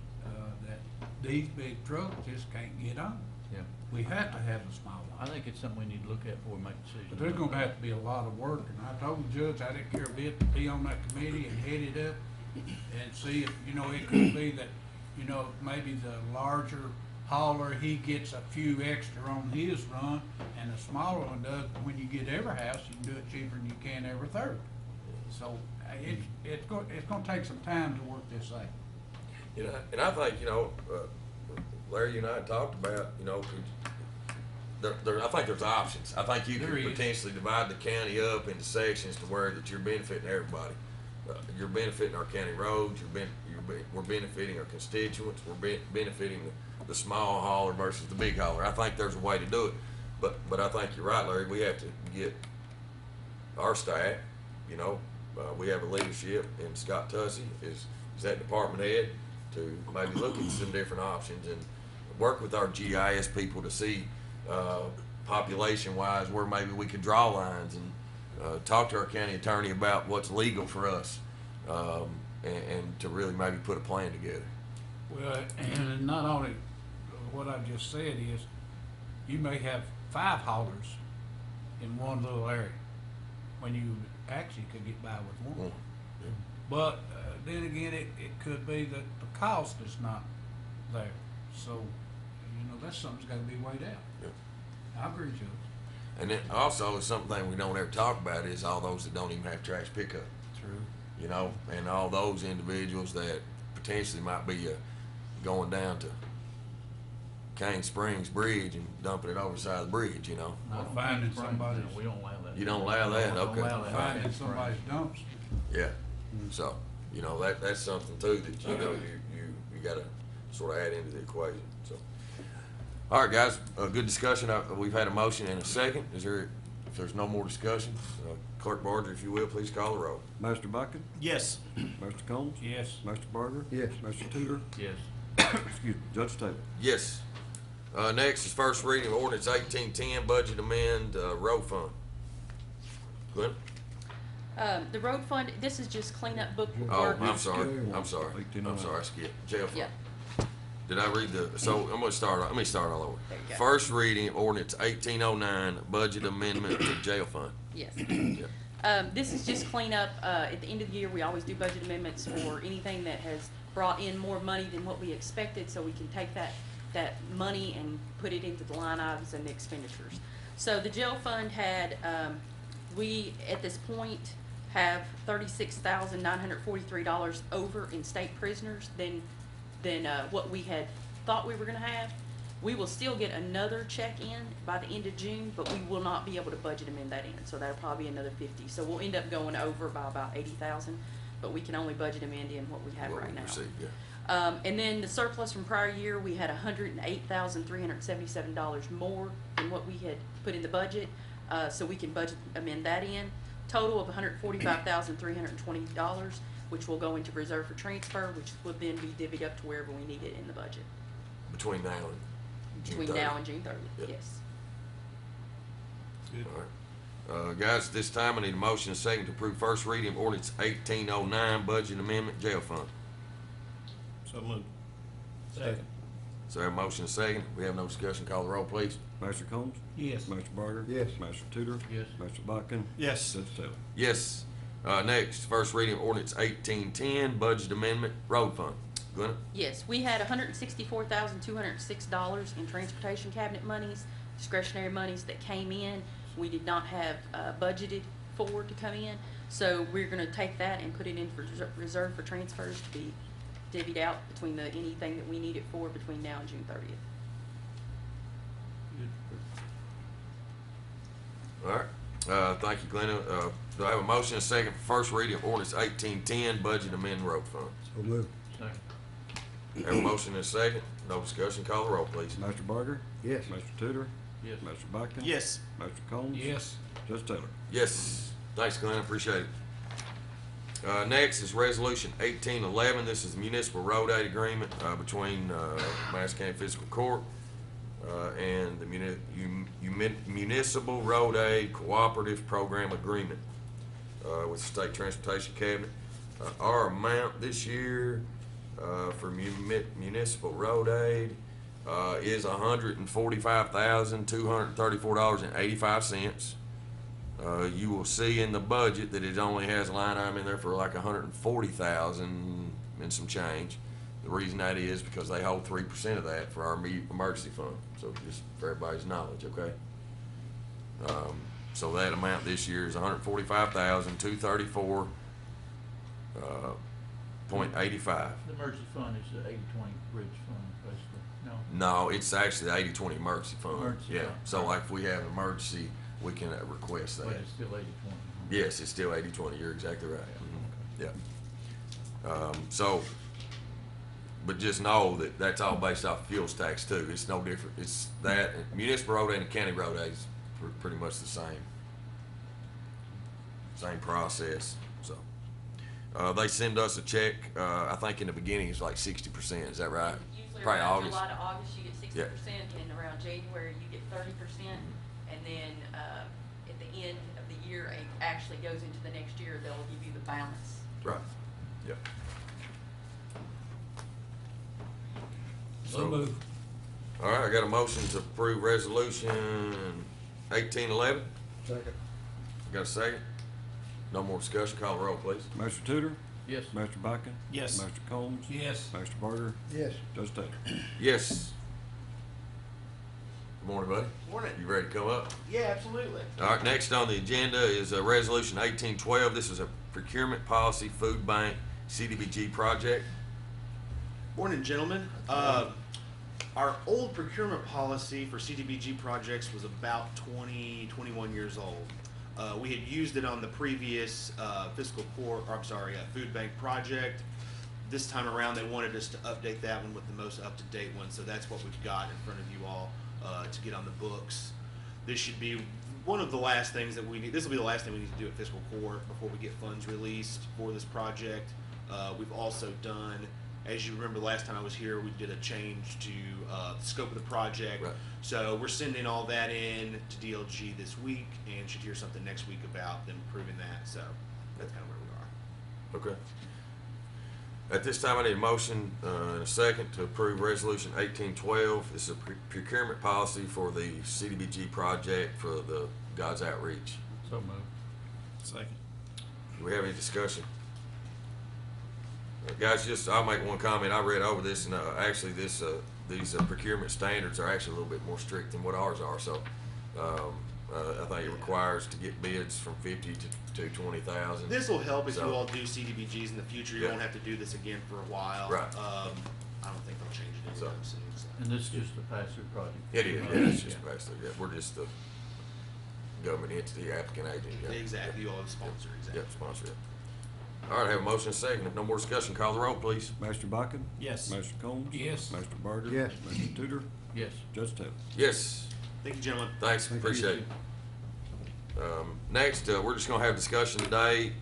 M: that these big trucks just can't get on.
B: Yeah.
M: We have to have a small one.
B: I think it's something we need to look at before we make decisions.
M: But there's gonna have to be a lot of work, and I told the judge I didn't care a bit to be on that committee and head it up and see if, you know, it could be that, you know, maybe the larger hauler, he gets a few extra on his run, and the smaller one does, but when you get every house, you can do it cheaper than you can every third. So, it's gonna take some time to work this out.
A: You know, and I think, you know, Larry, you and I had talked about, you know, I think there's options. I think you could potentially divide the county up into sections to where that you're benefiting everybody. You're benefiting our county roads, we're benefiting our constituents, we're benefiting the small hauler versus the big hauler. I think there's a way to do it, but I think you're right, Larry, we have to get our staff, you know, we have a leadership, and Scott Tussey is that department head, to maybe look at some different options and work with our GIS people to see population-wise where maybe we could draw lines, and talk to our county attorney about what's legal for us, and to really maybe put a plan together.
M: Well, and not only what I just said is, you may have 5 haulers in one little area, when you actually could get by with one.
A: Yeah.
M: But then again, it could be that the cost is not there. So, you know, that's something's gotta be weighed out.
A: Yeah.
M: I agree, Judge.
A: And then also, something we don't ever talk about is all those that don't even have trash pickup.
M: True.
A: You know, and all those individuals that potentially might be going down to Cane Springs Bridge and dumping it over the side of the bridge, you know.
B: Not
M: finding somebody's.
B: We don't allow that.
A: You don't allow that?
B: We don't
A: Okay.
B: allow that.
M: Finding somebody's dumpster.
A: Yeah, so, you know, that's something too that, you know, you gotta sort of add into the equation, so. All right, guys, good discussion. We've had a motion and a second. If there's no more discussion, Clerk Barger, if you will, please call the roll.
C: Mr. Buckin?
P: Yes.
C: Mr. Combs?
M: Yes.
C: Mr. Barger?
E: Yes.
C: Mr. Tudor?
B: Yes.
C: Excuse me, Judge Taylor?
A: Yes. Next is first reading of ordinance 1810, budget amend, road fund. Glenn?
G: The road fund, this is just cleanup book
A: Oh,
G: work.
A: I'm sorry, I skipped. Jail fund. Did I read so I'm gonna start, let me start all over.
G: There you go.
A: First reading of ordinance 1809, budget amendment to jail fund.
G: Yes.
A: Yeah.
G: This is just cleanup. At the end of the year, we always do budget amendments for anything that has brought in more money than what we expected, so we can take that money and put it into the line items and the expenditures. So the jail fund had, we at this point have $36,943 over in state prisoners than what we had thought we were gonna have. We will still get another check in by the end of June, but we will not be able to budget amend that in, so that'll probably be another 50. So we'll end up going over by about 80,000, but we can only budget amend in what we have right now.
A: Received, yeah.
G: And then the surplus from prior year, we had $108,377 more than what we had put in the budget. So we can budget amend that in. Total of $145,320, which will go into reserve for transfer, which will then be divvied up to wherever we need it in the budget.
A: Between now and June 30th.
G: Between now and June 30th,
A: Yep.
G: yes.
A: Good. All right. Guys, at this time I need a motion and a second to approve first reading of ordinance 1809, budget amendment, jail fund.
C: So moved.
M: Second.
A: So I have a motion and a second. We have no discussion. Call the roll, please.
C: Master Combs?
M: Yes.
C: Master Barger?
E: Yes.
C: Master Tudor?
B: Yes.
C: Master Buckin?
P: Yes.
C: Judge Taylor?
A: Yes. Next, first reading of ordinance 1810, budget amendment, road fund. Glenna?
G: Yes, we had $164,206 in transportation cabinet monies, discretionary monies that came in. We did not have budgeted for to come in, so we're going to take that and put it in for reserve for transfers to be divvied out between anything that we need it for between now and June 30th.
A: All right. Thank you, Glenna. Do I have a motion and a second for first reading of ordinance 1810, budget amendment, road fund?
E: So moved.
B: Second.
A: Have a motion and a second. No discussion. Call the roll, please.
C: Master Barger?
E: Yes.
C: Master Tudor?
B: Yes.
C: Master Buckin?
P: Yes.
C: Master Combs?
M: Yes.
C: Judge Taylor?
A: Yes. Thanks, Glenn. I appreciate it. Next is resolution 1811. This is the municipal road aid agreement between Madison County Fiscal Court and the municipal road aid cooperative program agreement with the state transportation cabinet. Our amount this year for municipal road aid is $145,234.85. You will see in the budget that it only has a line item in there for like $140,000 and some change. The reason that is because they hold 3% of that for our emergency fund. So just for everybody's knowledge, okay? So that amount this year is $145,234.85.
B: The emergency fund is the 80-20 bridge fund, basically.
A: No, it's actually the 80-20 emergency fund.
B: Emergency
A: Yeah.
B: fund.
A: So like if we have an emergency, we can request that.
B: But it's still 80-20.
A: Yes, it's still 80-20. You're exactly right.
B: Yeah.
A: Yeah. But just know that that's all based off fuels tax too. It's no different. It's that municipal road aid and county road aid is pretty much the same process. So they send us a check. I think in the beginning it's like 60%. Is that right?
G: Usually
A: Probably
G: around
A: August.
G: July to August, you get 60%,
A: Yeah.
G: and around January, you get 30%, and then at the end of the year, it actually goes into the next year, they'll give you the balance.
A: Right. Yeah.
M: So moved.
A: All right, I got a motion to approve resolution 1811.
E: Second.
A: Got a second? No more discussion. Call the roll, please.
C: Master Tudor?
B: Yes.
C: Master Buckin?
P: Yes.
C: Master Combs?
M: Yes.
C: Master Barger?
E: Yes.
C: Judge Taylor?
A: Yes. Good morning, buddy.
P: Morning.
A: You ready to come up?
P: Yeah, absolutely.
A: All right, next on the agenda is resolution 1812. This is a procurement policy food bank CDBG project.
Q: Morning, gentlemen. Our old procurement policy for CDBG projects was about 21 years old. We had used it on the previous food bank project. This time around, they wanted us to update that one with the most up-to-date one, so that's what we've got in front of you all to get on the books. This should be one of the last things that we need. This will be the last thing we need to do at fiscal court before we get funds released for this project. We've also done, as you remember last time I was here, we did a change to the scope of the project.
A: Right.
Q: So we're sending all that in to DLG this week and should hear something next week about them approving that. So that's kind of where we are.
A: Okay. At this time, I need a motion and a second to approve resolution 1812. This is a procurement policy for the CDBG project for the God's Outreach.
B: So moved.
P: Second.
A: Do we have any discussion? Guys, I'll make one comment. I read over this, and actually these procurement standards are actually a little bit more strict than what ours are. So I think it requires to get bids from 50 to 20,000.
Q: This will help if you all do CDBGs in the future. You
A: Yeah.
Q: won't have to do this again for a while.
A: Right.
Q: I don't think they'll change it anytime soon. So.
B: And this is just a pass-through project.
A: It is. Yeah, it's just basically. Yeah, we're just the government entity, applicant agent. Yeah.
Q: Exactly. You all have sponsor. Exactly.
A: Yep, sponsor it. All right, have a motion and a second. If no more discussion, call the roll, please.
C: Master Bucking?
P: Yes.
C: Master Combs?
M: Yes.
C: Master Barger?
E: Yes.
C: Master Tudor?
B: Yes.
C: Judge Taylor?
A: Yes.
Q: Thank you, gentlemen.
A: Thanks,
E: Thank you.
A: appreciate it. Next, we're just gonna have discussion today.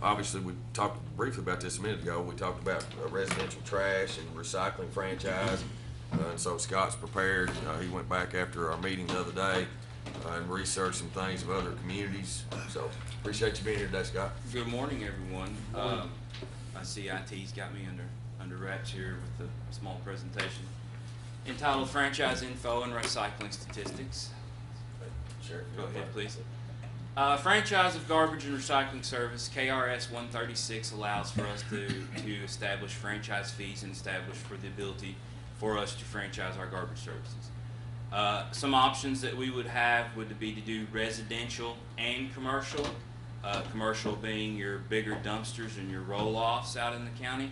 A: Obviously, we talked briefly about this a minute ago. We talked about residential trash and recycling franchise. And so Scott's prepared. He went back after our meeting the other day and researched some things of other communities. So appreciate you being here today, Scott.
O: Good morning, everyone. I see IT's got me under wraps here with a small presentation entitled Franchise Info and Recycling Statistics.
A: Sure.
O: Go ahead, please. Franchise of Garbage and Recycling Service, KRS 136, allows for us to establish franchise fees and establish for the ability for us to franchise our garbage services. Some options that we would have would be to do residential and commercial. Commercial being your bigger dumpsters and your roll-offs out in the county.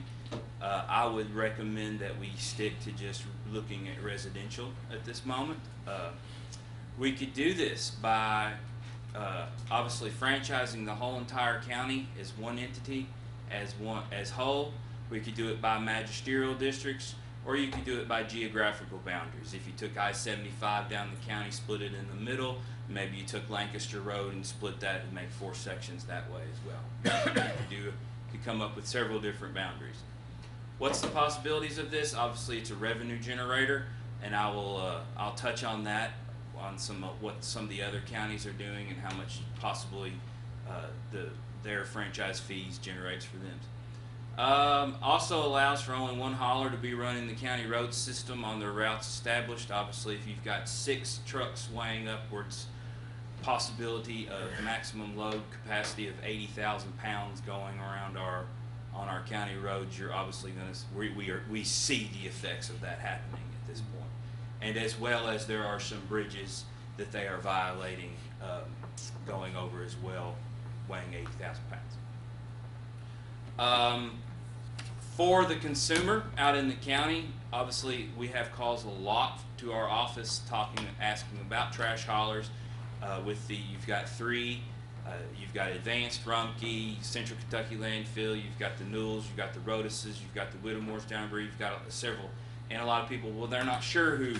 O: I would recommend that we stick to just looking at residential at this moment. We could do this by obviously franchising the whole entire county as one entity, as whole. We could do it by magisterial districts, or you could do it by geographical boundaries. If you took I-75 down the county, split it in the middle, maybe you took Lancaster Road and split that and make 4 sections that way as well. You could come up with several different boundaries. What's the possibilities of this? Obviously, it's a revenue generator, and I'll touch on that, on what some of the other counties are doing and how much possibly their franchise fees generates for them. Also allows for only one hauler to be running the county road system on their routes established. Obviously, if you've got 6 trucks weighing upwards, possibility of maximum load capacity of 80,000 pounds going around on our county roads, you're obviously going to we see the effects of that happening at this point. And as well as there are some bridges that they are violating going over as well, weighing 80,000 pounds. For the consumer out in the county, obviously we have calls a lot to our office asking about trash haulers. You've got 3, you've got Advanced, Rumpke, Central Kentucky Landfill, you've got the Newells, you've got the Rotuses, you've got the Whittemores down there, you've got several. And a lot of people, well, they're not sure who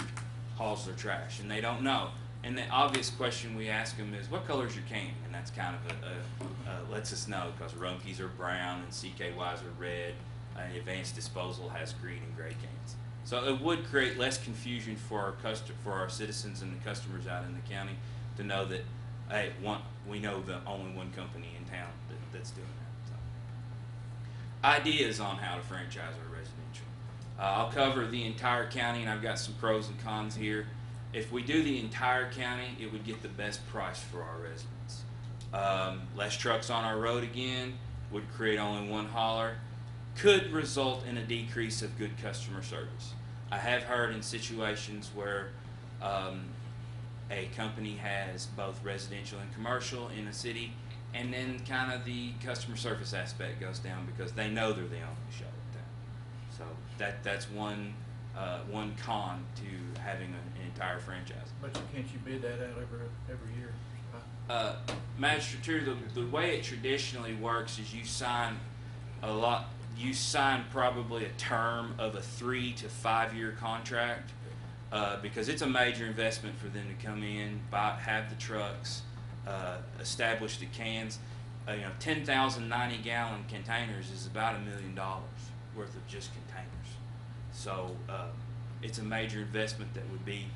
O: hauls their trash, and they don't know. And the obvious question we ask them is, what color is your can? And that's kind of lets us know, because Rumpke's are brown and CKY's are red, and Advanced Disposal has green and gray cans. So it would create less confusion for our citizens and the customers out in the county to know that, hey, we know the only one company in town that's doing that. So. Ideas on how to franchise our residential. I'll cover the entire county, and I've got some pros and cons here. If we do the entire county, it would get the best price for our residents. Less trucks on our road again, would create only one hauler, could result in a decrease of good customer service. I have heard in situations where a company has both residential and commercial in a city, and then kind of the customer service aspect goes down because they know they're the only show in town. So that's one con to having an entire franchise.
B: But can't you bid that out every year?
O: Magistrature, the way it traditionally works is you sign probably a term of a 3 to 5 year contract, because it's a major investment for them to come in, have the trucks, establish the cans. 10,000 90-gallon containers is about $1 million worth of just containers. So it's a major investment that would be,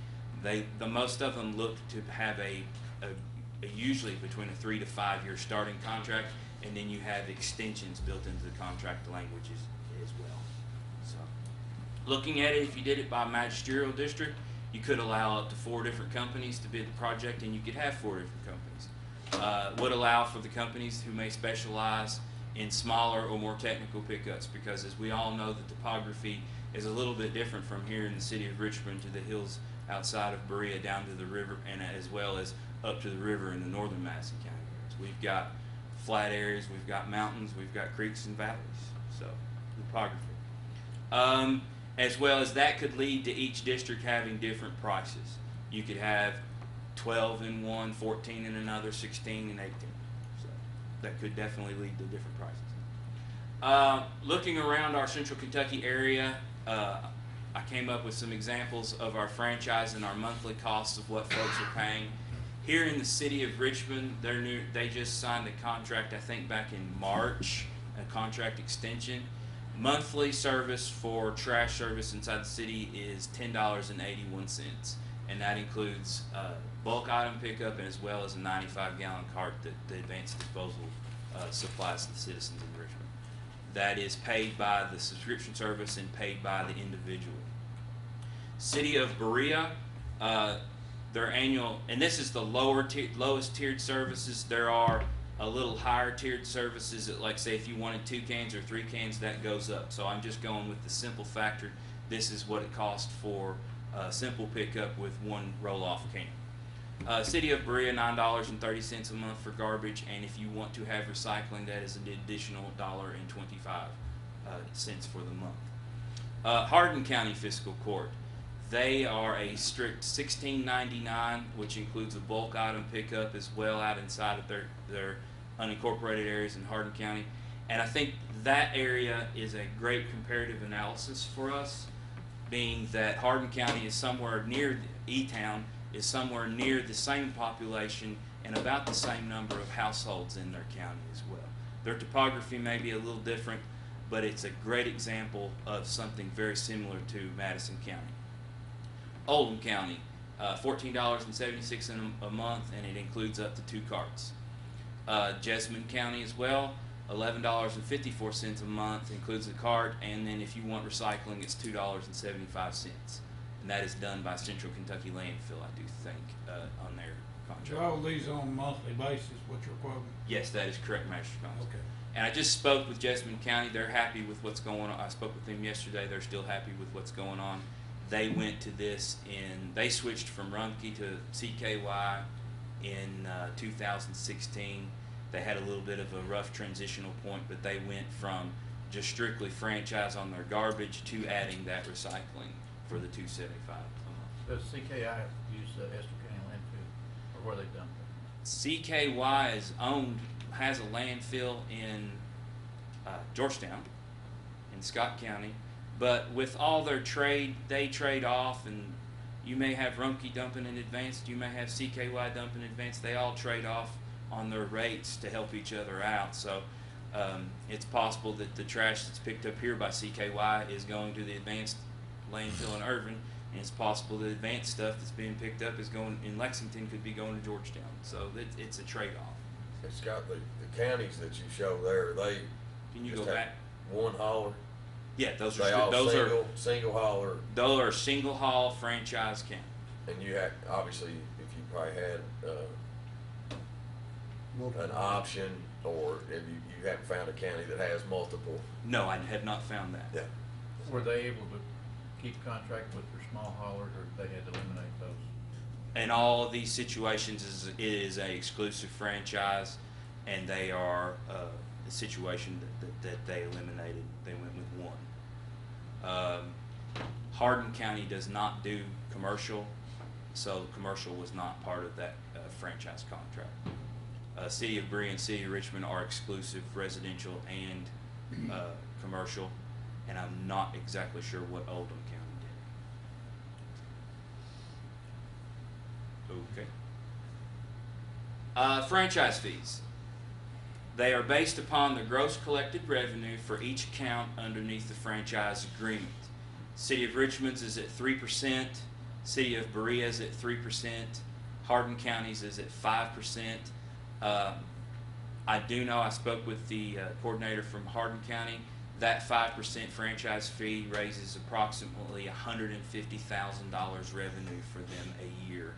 O: the most of them look to have a usually between a 3 to 5 year starting contract, and then you have extensions built into the contract languages as well. So, looking at it, if you did it by magisterial district, you could allow up to 4 different companies to bid the project, and you could have 4 different companies. Would allow for the companies who may specialize in smaller or more technical pickups, because as we all know, the topography is a little bit different from here in the city of Richmond to the hills outside of Berea down to the river, and as well as up to the river in the northern Madison County areas. We've got flat areas, we've got mountains, we've got creeks and valleys. So, topography. As well as that could lead to each district having different prices. You could have 12 in one, 14 in another, 16 and 18. So that could definitely lead to different prices. Looking around our Central Kentucky area, I came up with some examples of our franchise and our monthly costs of what folks are paying. Here in the city of Richmond, they just signed a contract, I think back in March, a contract extension. Monthly service for trash service inside the city is $10.81, and that includes bulk item pickup and as well as a 95-gallon cart that the advanced disposal supplies to the citizens in Richmond. That is paid by the subscription service and paid by the individual. City of Berea, their annual, and this is the lowest tiered services. There are a little higher tiered services that, like, say if you wanted 2 cans or 3 cans, that goes up. So I'm just going with the simple factor. This is what it costs for simple pickup with 1 roll-off can. City of Berea, $9.30 a month for garbage, and if you want to have recycling, that is an additional $1.25 for the month. Hardin County Fiscal Court, they are a strict $16.99, which includes a bulk item pickup as well out inside of their unincorporated areas in Hardin County. And I think that area is a great comparative analysis for us, being that Hardin County is somewhere near E-Town, is somewhere near the same population and about the same number of households in their county as well. Their topography may be a little different, but it's a great example of something very similar to Madison County. Oldham County, $14.76 a month, and it includes up to 2 carts. Jessamine County as well, $11.54 a month, includes a cart, and then if you want recycling, it's $2.75. And that is done by Central Kentucky Landfill, I do think, on their contract.
M: Are all these on a monthly basis, what you're quoting?
O: Yes, that is correct, Master Thomas.
M: Okay.
O: And I just spoke with Jessamine County. They're happy with what's going on. I spoke with them yesterday. They're still happy with what's going on. They went to this they switched from Rumpke to CKY in 2016. They had a little bit of a rough transitional point, but they went from just strictly franchise on their garbage to adding that recycling for the $2.75 a month.
B: Does CKI use the Estill County landfill, or where they dump it?
O: CKY has a landfill in Georgetown, in Scott County, but with all their trade, they trade off, and you may have Rumpke dumping in advance, you may have CKY dumping in advance. They all trade off on their rates to help each other out. So it's possible that the trash that's picked up here by CKY is going to the advanced landfill in Irvin, and it's possible the advanced stuff that's being picked up is going in Lexington, could be going to Georgetown. So it's a trade-off.
A: It's got the counties that you show there, they
O: Can you
A: just
O: go
A: have
O: back?
A: one hauler.
O: Yeah, those
A: They
O: are
A: all
O: those are
A: single hauler,
O: those are single haul franchise county.
A: and you had, obviously, if you probably had an option, or if you haven't found a county that has multiple.
O: No, I have not found that.
A: Yeah.
B: Were they able to keep contract with their small haulers, or they had to eliminate those?
O: In all of these situations, it is a exclusive franchise, and they are the situation that they eliminated. They went with one. Hardin County does not do commercial, so commercial was not part of that franchise contract. City of Berea and City of Richmond are exclusive residential and commercial, and I'm not exactly sure what Oldham County did. Okay. Franchise fees. They are based upon the gross collected revenue for each count underneath the franchise agreement. City of Richmond's is at 3%, City of Berea's at 3%, Hardin County's is at 5%. I do know, I spoke with the coordinator from Hardin County, that 5% franchise fee raises approximately $150,000 revenue for them a year.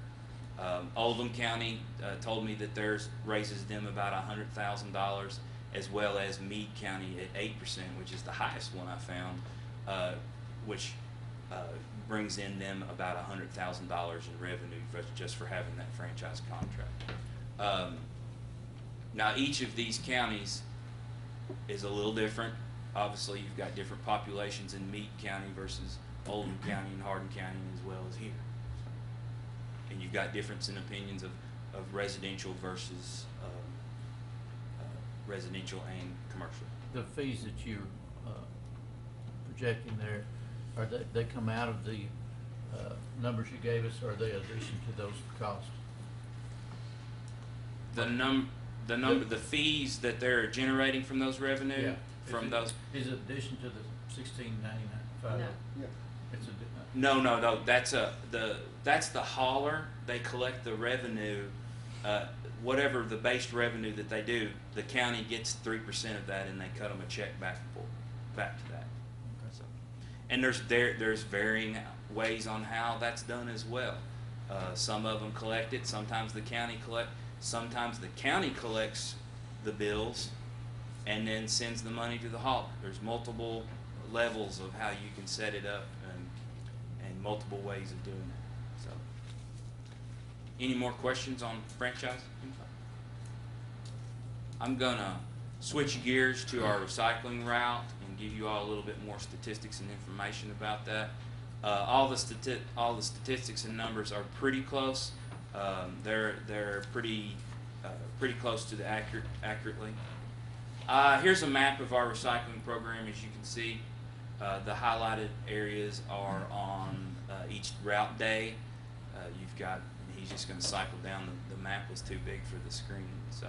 O: Oldham County told me that theirs raises them about $100,000, as well as Meade County at 8%, which is the highest one I found, which brings in them about $100,000 in revenue just for having that franchise contract. Now, each of these counties is a little different. Obviously, you've got different populations in Meade County versus Oldham County and Hardin County, as well as here. And you've got difference in opinions of residential versus residential and commercial.
B: The fees that you're projecting there, are they come out of the numbers you gave us, or are they addition to those costs?
O: The fees that they're generating from those revenue,
B: Yeah.
O: from
B: Is it-
O: those.
B: Is it addition to the $16.99?
G: No.
E: Yeah.
B: It's a,
O: No. That's the hauler. They collect the revenue, whatever the base revenue that they do. The county gets 3% of that, and they cut them a check back to that. So, and there's varying ways on how that's done as well. Some of them collect it. Sometimes the county Sometimes the county collects the bills and then sends the money to the hauler. There's multiple levels of how you can set it up, and multiple ways of doing it. So, any more questions on franchise? I'm gonna switch gears to our recycling route and give you all a little bit more statistics and information about that. All the statistics and numbers are pretty close. They're pretty close to the accurately. Here's a map of our recycling program. As you can see, the highlighted areas are on each route day. You've got. He's just going to cycle down. The map was too big for the screen, so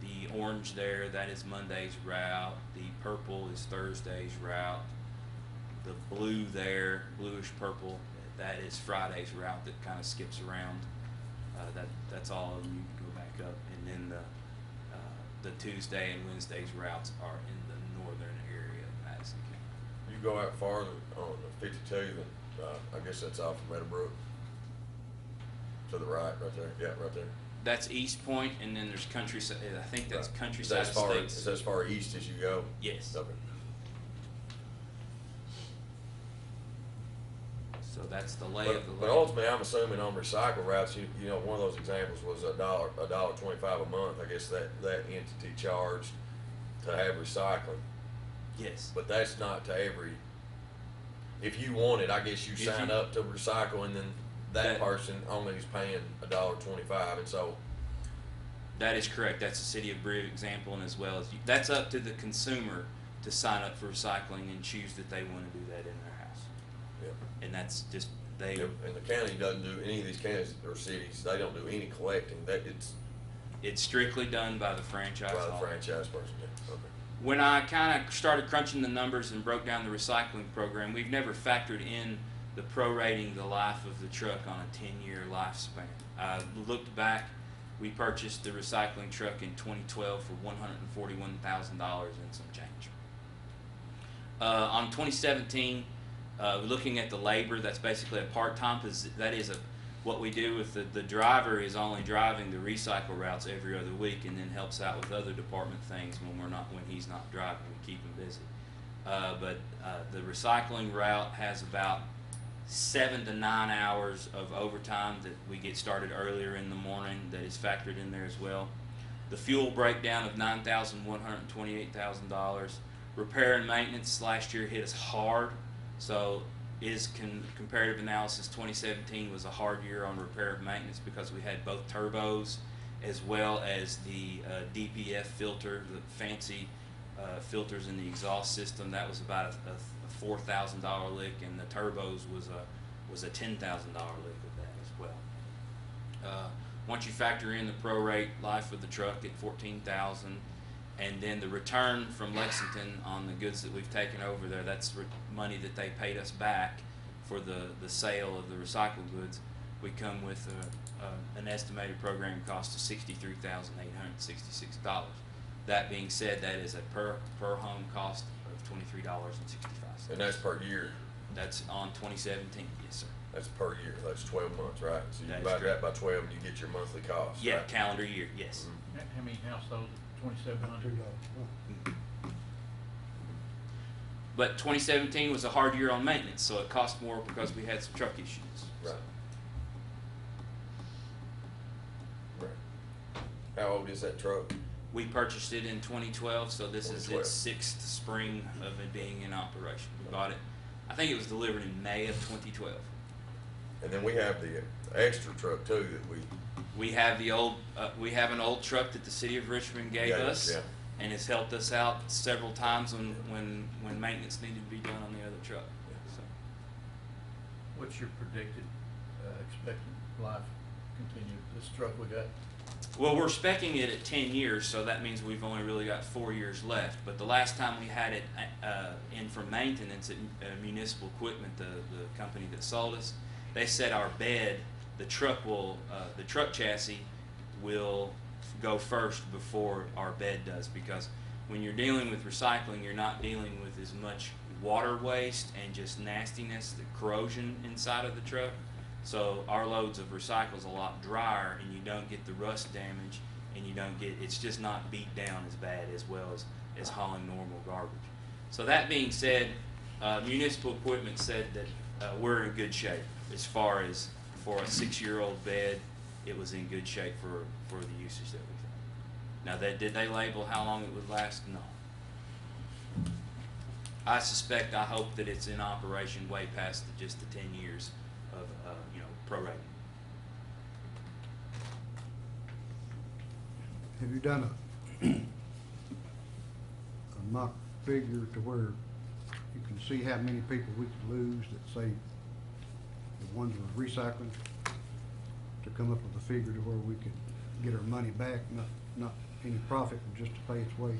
O: the orange there, that is Monday's route. The purple is Thursday's route. The blue there, bluish purple, that is Friday's route that kind of skips around. That's all of them. You can go back up, and then the Tuesday and Wednesday's routes are in the northern area of Madison County.
A: You go out farther on the 52, then I guess that's off of Meadowbrook. To the right there. Yeah, right there.
O: That's East Point, and then there's Countryside. I think that's
A: Right.
O: Countryside
A: Is that
O: Estates.
A: as far east as you go?
O: Yes.
A: Okay.
O: So that's the lay of the land.
A: But ultimately, I'm assuming on recycle routes, you know, one of those examples was $1.25 a month. I guess that entity charged to have recycling.
O: Yes.
A: But that's not to every. If you want it, I guess you sign up to recycle, and then that person only is paying $1.25, and so.
O: That is correct. That's the City of Bridge example, and as well as that's up to the consumer to sign up for recycling and choose that they want to do that in their house.
A: Yeah.
O: And that's just they.
A: Yep. And the county doesn't do any of these counties or cities. They don't do any collecting.
O: It's strictly done by the franchise.
A: By the
O: hauler.
A: franchise person. Yeah. Okay.
O: When I kind of started crunching the numbers and broke down the recycling program, we've never factored in the prorating the life of the truck on a 10-year lifespan. I looked back. We purchased the recycling truck in 2012 for $141,000 and some change. On 2017, looking at the labor, that's basically a part-time position. That is what we do with the driver is only driving the recycle routes every other week, and then helps out with other department things when he's not driving. We keep him busy. But the recycling route has about 7 to 9 hours of overtime that we get started earlier in the morning that is factored in there as well. The fuel breakdown of $9,128,000. Repair and maintenance last year hit us hard, so comparative analysis 2017 was a hard year on repair and maintenance because we had both turbos as well as the DPF filter, the fancy filters in the exhaust system. That was about a $4,000 lick, and the turbos was a $10,000 lick of that as well. Once you factor in the prorate life of the truck at $14,000, and then the return from Lexington on the goods that we've taken over there, that's money that they paid us back for the sale of the recycled goods. We come with an estimated program cost of $63,866. That being said, that is a per home cost of $23.65.
A: And that's per year?
O: That's on 2017, yes sir.
A: That's per year, that's 12 months, right? So you
O: That is
A: divide
O: correct.
A: that by 12 and you get your monthly cost,
O: Yeah,
A: right?
O: calendar year, yes.
A: Mm-hmm.
B: How many households? 2,700.
O: But 2017 was a hard year on maintenance, so it cost more because we had some truck issues.
A: Right. Right. How old is that truck?
O: We purchased it in 2012, so this is
A: 2012.
O: its 6th spring of it being in operation. We bought it, I think it was delivered in May of 2012.
A: And then we have the extra truck too that we
O: We have the old, we have an old truck that the city of Richmond gave us, and it's helped us out several times when maintenance needed to be done on the other truck. So.
B: What's your predicted expected life continue this truck we got?
O: Well, we're specking it at 10 years, so that means we've only really got 4 years left. But the last time we had it in for maintenance at Municipal Equipment, the company that sold us, they said our bed, the truck chassis will go first before our bed does, because when you're dealing with recycling, you're not dealing with as much water waste and just nastiness, the corrosion inside of the truck. So our loads of recycle is a lot drier, and you don't get the rust damage, and you don't get, it's just not beat down as bad as well as hauling normal garbage. So that being said, Municipal Equipment said that we're in good shape as far as for a 6-year-old bed. It was in good shape for the usage that we've had. Now, did they label how long it would last? No. I suspect, I hope that it's in operation way past just the 10 years of, prorating.
E: Have you done a mock figure to where you can see how many people we could lose that say the ones we're recycling, to come up with a figure to where we could get our money back, not any profit, but just to pay its way?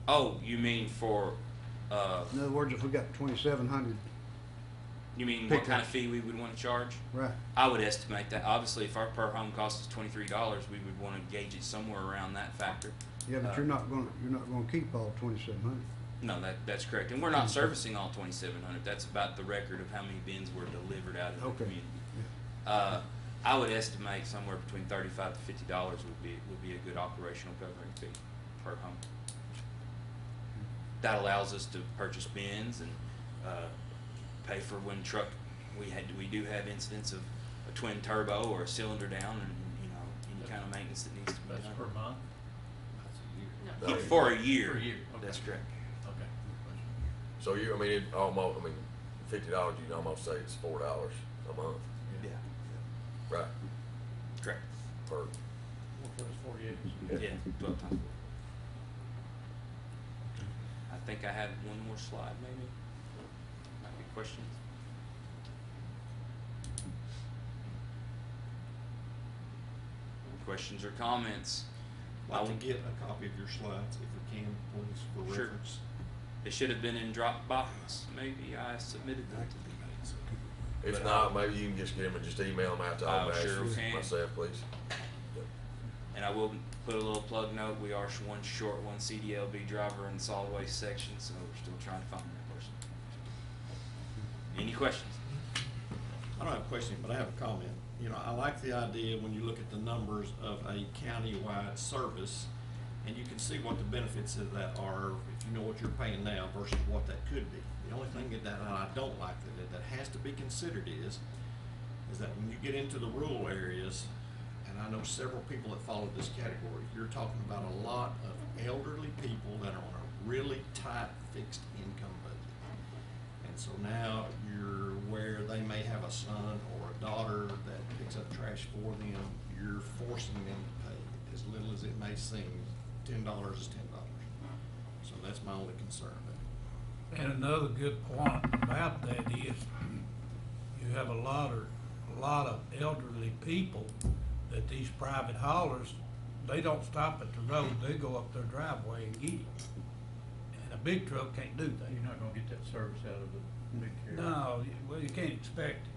O: Oh, you mean for,
E: in other words, if we got 2,700.
O: You mean what kind of fee we would want to charge?
E: Right.
O: I would estimate that. Obviously, if our per home cost is $23, we would want to gauge it somewhere around that factor.
E: Yeah, but you're not gonna keep all 2,700.
O: No, that's correct. And we're not servicing all 2,700. That's about the record of how many bins were delivered out of the community.
E: Yeah.
O: I would estimate somewhere between $35 to $50 would be a good operational covering fee per home. That allows us to purchase bins and pay for when truck we do have incidents of a twin turbo or a cylinder down, and any kind of maintenance that needs to be done.
B: That's per month?
O: No. For a year.
B: For a year. Okay.
O: That's correct.
B: Okay.
A: So $50, you'd almost say it's $4 a month.
O: Yeah.
A: Right.
O: Correct.
A: Per.
B: 48.
O: Yeah, 12 times. I think I have one more slide, maybe. Might be questions. Questions or comments?
P: I'd like to get a copy of your slides if we can, please, for
O: Sure.
P: reference.
O: They should have been in Dropbox. Maybe I submitted them to the
A: If not, maybe you can just get them and just email them out to all
O: sure can.
A: myself, please.
O: And I will put a little plug note. We are one CDLB driver in the solid waste section, so we're still trying to find that person. Any questions?
P: I don't have a question, but I have a comment. I like the idea when you look at the numbers of a county-wide service, and you can see what the benefits of that are if you know what you're paying now versus what that could be. The only thing that I don't like that has to be considered is that when you get into the rural areas, and I know several people that follow this category, you're talking about a lot of elderly people that are on a really tight fixed income budget. And so now you're where they may have a son or a daughter that picks up trash for them, you're forcing them to pay, as little as it may seem, $10 is $10. So that's my only concern about it.
M: And another good point about that is you have a lot of elderly people that these private haulers, they don't stop at the road, they go up their driveway and get it. And a big truck can't do that.
B: You're not gonna get that service out of the big carrier.
M: No, well, you can't expect it,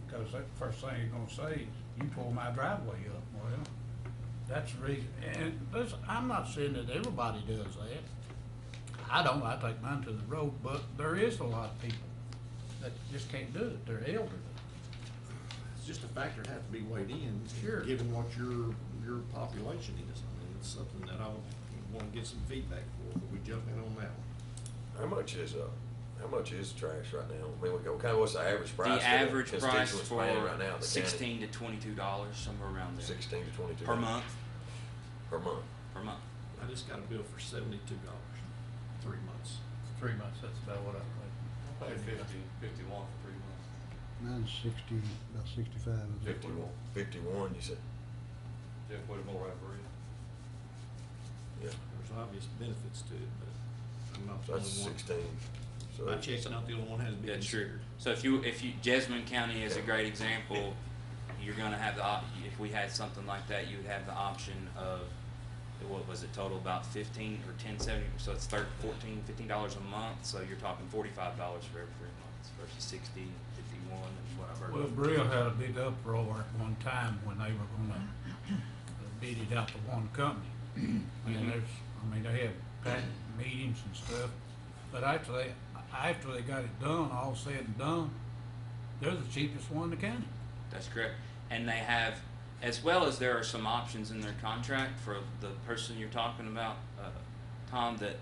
M: because that first thing you're gonna say is, you tore my driveway up. Well, that's the reason, and I'm not saying that everybody does that. I don't, I take mine to the road, but there is a lot of people that just can't do it, they're elderly.
P: It's just a factor that has to be weighed in,
M: Sure.
P: given what your population is. I mean, it's something that I want to get some feedback for, but we jump in on that one.
A: How much is trash right now? I mean, what's the average price?
O: The average price
A: constituents
O: for
A: paying right now in the
O: $16 to $22, somewhere around there.
A: 16 to 22
O: per month.
A: Per month.
O: Per month.
P: I just got a bill for $72, 3 months.
B: 3 months, that's about what I paid.
I: I paid 51 for 3 months.
E: Mine's 60, about 65.
A: 51, you said?
C: Jeff Whittemore, right, Maria?
A: Yeah.
P: There's obvious benefits to it, but I'm not
A: So
P: the
A: that's
P: only one.
A: 16. So
P: My check's not the only one has to be
O: That's true.
P: considered.
O: So if you Jessamine County is a great example, you're gonna have if we had something like that, you would have the option of, what was it, total about 15 or 1070, so it's $15 a month, so you're talking $45 for every 3 months versus 60, 51, and what I've heard.
M: Well, Brill had a big uproar at one time when they were gonna bid it out to one company. And they had patent meetings and stuff, but after they got it done, all said and done, they're the cheapest one in the county.
O: That's correct. And they have, as well as there are some options in their contract for the person you're talking about, Tom, that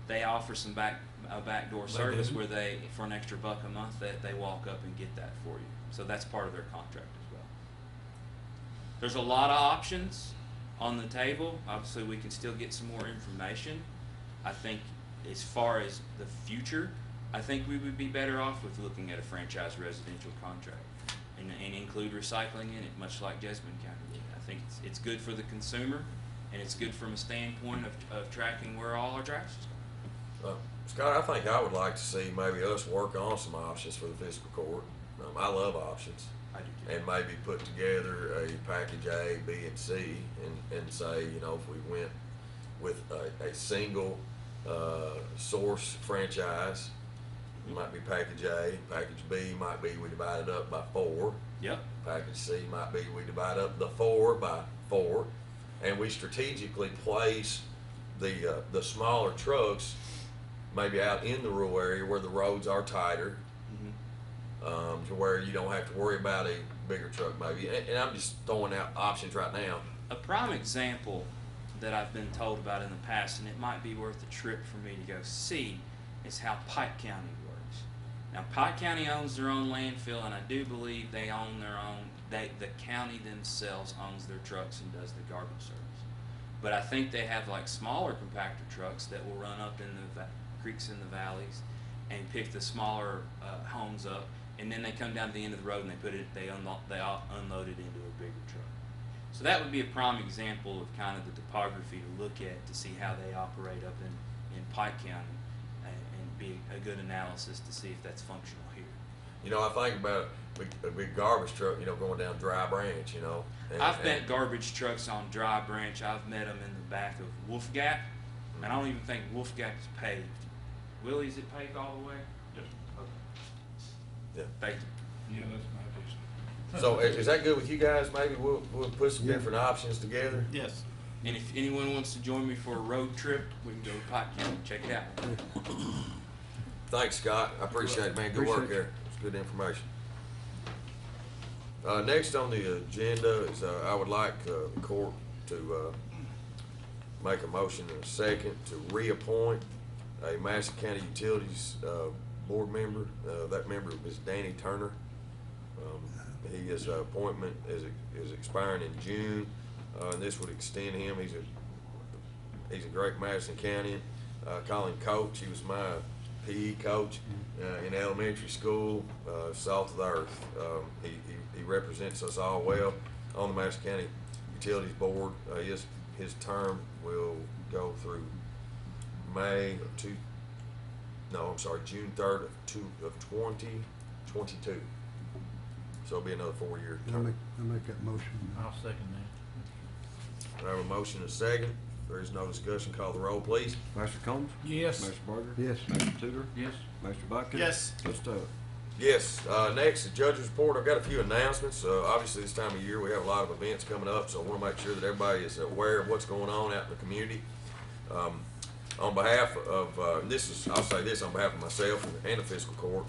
O: they offer some backdoor service
M: do?
O: where they, for an extra $1 a month, that they walk up and get that for you. So that's part of their contract as well. There's a lot of options on the table. Obviously, we can still get some more information. I think as far as the future, I think we would be better off with looking at a franchise residential contract and include recycling in it, much like Jessamine County did. I think it's good for the consumer, and it's good from a standpoint of tracking where all our trash is going.
A: Scott, I think I would like to see maybe us work on some options for the fiscal court. I love options.
O: I do too.
A: And maybe put together a package A, B, and C, and say, you know, if we went with a single source franchise, it might be package A. Package B might be we divide it up by 4.
O: Yep.
A: Package C might be we divide up the 4 by 4, and we strategically place the smaller trucks maybe out in the rural area where the roads are tighter, to where you don't have to worry about a bigger truck maybe. And I'm just throwing out options right now.
O: A prime example that I've been told about in the past, and it might be worth a trip for me to go see, is how Pike County works. Now, Pike County owns their own landfill, and I do believe they own their own, the county themselves owns their trucks and does the garbage service. But I think they have like smaller compactor trucks that will run up in the creeks and the valleys and pick the smaller homes up, and then they come down to the end of the road and they unload it into a bigger truck. So that would be a prime example of kind of the topography to look at to see how they operate up in Pike County, and be a good analysis to see if that's functional here.
A: You know, I think about a big garbage truck, you know, going down Dry Branch, you know.
O: I've met garbage trucks on Dry Branch. I've met them in the back of Wolf Gap, and I don't even think Wolf Gap is paved. Willie, is it paved all the way?
C: Yes.
O: Okay.
A: Yeah.
O: Thank you.
M: Yeah, that's my business.
A: So is that good with you guys? Maybe we'll put some different options together.
P: Yes.
O: And if anyone wants to join me for a road trip, we can go to Pike County. Check it out.
A: Thanks, Scott. I appreciate it, man. Good work
E: Appreciate
A: there. It's good information. Next on the agenda is I would like the court to make a motion in a second to reappoint a Madison County Utilities board member. That member is Danny Turner. His appointment is expiring in June, and this would extend him. He's a great Madison County. Call him Coach. He was my PE coach in elementary school, salt of the earth. He represents us all well on the Madison County Utilities Board. His term will go through June 3rd of 2022. So it'll be another 4-year
E: I'll
A: term.
E: make that motion.
B: I'll second that.
A: I have a motion and a second. If there is no discussion, call the roll, please.
C: Master Combs?
M: Yes.
C: Master Barger?
E: Yes.
C: Master Tudor?
B: Yes.
C: Master Bucket?
Q: Yes.
C: Mr. Taylor?
A: Yes, next, the judge's report. I've got a few announcements. Obviously, this time of year, we have a lot of events coming up, so I want to make sure that everybody is aware of what's going on out in the community. On behalf of, I'll say this on behalf of myself and the fiscal court,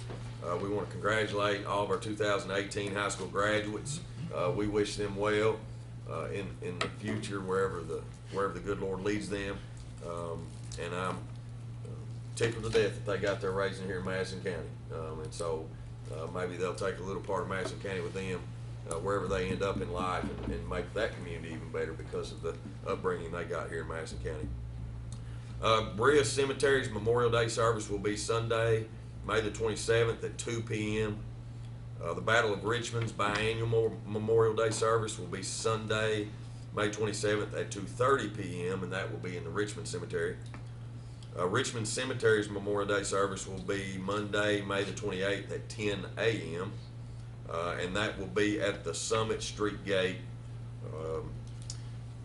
A: we want to congratulate all of our 2018 high school graduates. We wish them well in the future, wherever the good Lord leads them. And I'm tickled to death that they got their raising here in Madison County. And so maybe they'll take a little part of Madison County with them wherever they end up in life, and make that community even better because of the upbringing they got here in Madison County. Berea Cemetery's Memorial Day service will be Sunday, May the 27th at 2 p.m. The Battle of Richmond's biannual Memorial Day service will be Sunday, May 27th at 2:30 p.m., and that will be in the Richmond Cemetery. Richmond Cemetery's Memorial Day service will be Monday, May the 28th at 10 a.m., and that will be at the Summit Street Gate.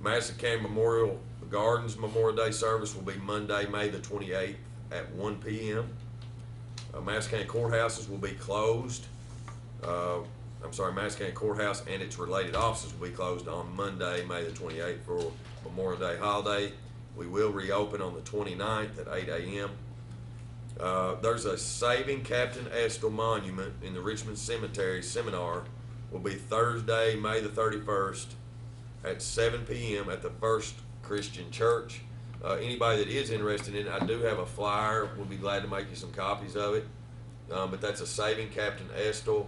A: Madison County Memorial Gardens Memorial Day service will be Monday, May the 28th at 1 p.m. Madison County Courthouses will be closed. Madison County Courthouse and its related offices will be closed on Monday, May the 28th for Memorial Day holiday. We will reopen on the 29th at 8 a.m. There's a Saving Captain Estill monument in the Richmond Cemetery. Seminar will be Thursday, May the 31st at 7 p.m. at the First Christian Church. Anybody that is interested in it, I do have a flyer. We'll be glad to make you some copies of it. But that's a Saving Captain Estill.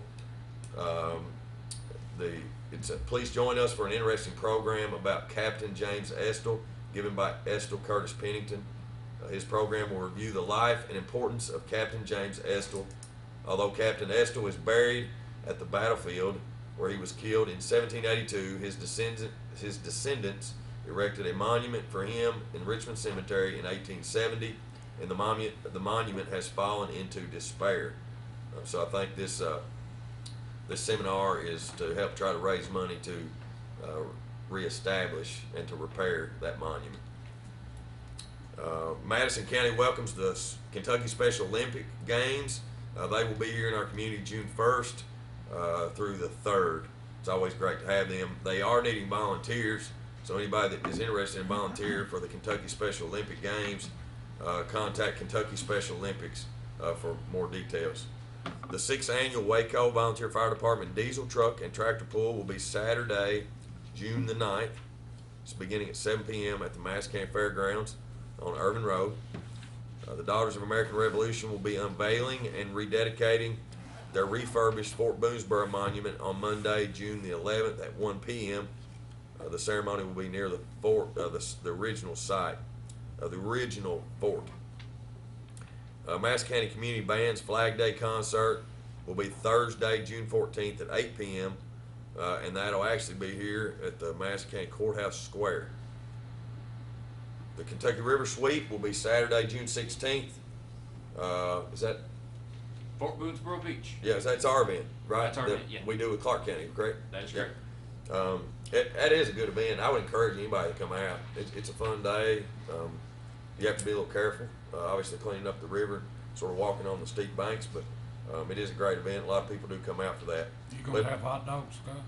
A: Please join us for an interesting program about Captain James Estill, given by Estill Curtis Pennington. His program will review the life and importance of Captain James Estill. Although Captain Estill is buried at the battlefield where he was killed in 1782, his descendants erected a monument for him in Richmond Cemetery in 1870, and the monument has fallen into despair. So I think this seminar is to help try to raise money to reestablish and to repair that monument. Madison County welcomes the Kentucky Special Olympic Games. They will be here in our community June 1st through the 3rd. It's always great to have them. They are needing volunteers, so anybody that is interested in volunteer for the Kentucky Special Olympic Games, contact Kentucky Special Olympics for more details. The 6th Annual Waco Volunteer Fire Department Diesel Truck and Tractor Pull will be Saturday, June the 9th. It's beginning at 7 p.m. at the Madison County Fairgrounds on Irvin Road. The Daughters of American Revolution will be unveiling and rededicating their refurbished Fort Boonesboro Monument on Monday, June the 11th at 1 p.m. The ceremony will be near the fort, the original site of the original fort. Madison County Community Band's Flag Day concert will be Thursday, June 14th at 8 p.m. And that'll actually be here at the Madison County Courthouse Square. The Kentucky River Sweep will be Saturday, June 16th. Is that
O: Fort Boonesboro Beach.
A: Yes, that's our event, right?
O: That's our event, yeah.
A: We do with Clark County, correct?
O: That is correct.
A: That is a good event. I would encourage anybody to come out. It's a fun day. You have to be a little careful. Obviously cleaning up the river, sort of walking on the steep banks, but it is a great event. A lot of people do come out for that.
M: You gonna have hot dogs, Scott?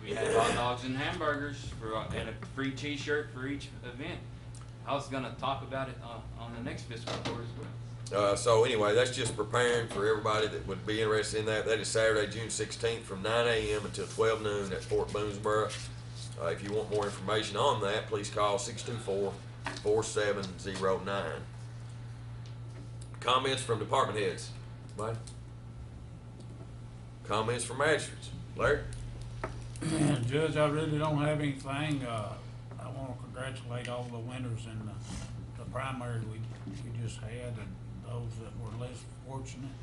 O: We have hot dogs and hamburgers and a free T-shirt for each event. I was going to talk about it on the next fiscal report as well.
A: So anyway, that's just preparing for everybody that would be interested in that. That is Saturday, June 16th from 9 a.m. until 12 noon at Fort Boonesboro. If you want more information on that, please call 624-4709. Comments from department heads? Mike? Comments from magistrates? Larry?
M: Judge, I really don't have anything. I want to congratulate all the winners in the primary we just had, and those that were less fortunate.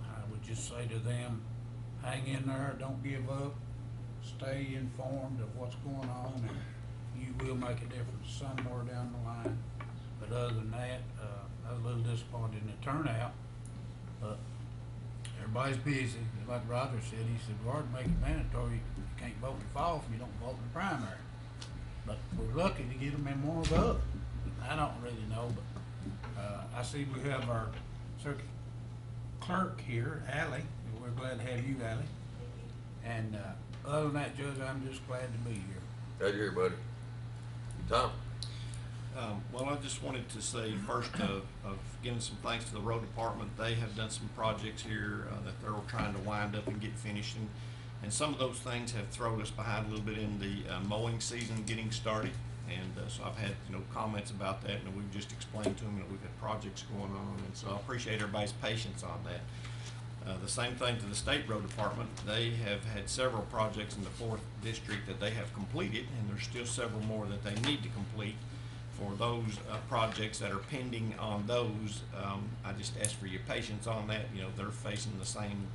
M: I would just say to them, hang in there, don't give up, stay informed of what's going on, and you will make a difference somewhere down the line. But other than that, I was a little disappointed in the turnout, but everybody's busy. Like Roger said, he said, "Lord, make it mandatory. You can't vote in the fall if you don't vote in the primary." But we're lucky to get them in one or the other. I don't really know, but I see we have our circuit clerk here, Allie. We're glad to have you, Allie. And other than that, Judge, I'm just glad to be here.
A: Glad you're here, buddy. Tom?
P: Well, I just wanted to say first of giving some thanks to the road department. They have done some projects here that they're trying to wind up and get finished. And some of those things have thrown us behind a little bit in the mowing season getting started. And so I've had comments about that, and we've just explained to them that we've had projects going on. And so I appreciate everybody's patience on that. The same thing to the state road department. They have had several projects in the 4th district that they have completed, and there's still several more that they need to complete. For those projects that are pending on those, I just ask for your patience on that. They're facing the same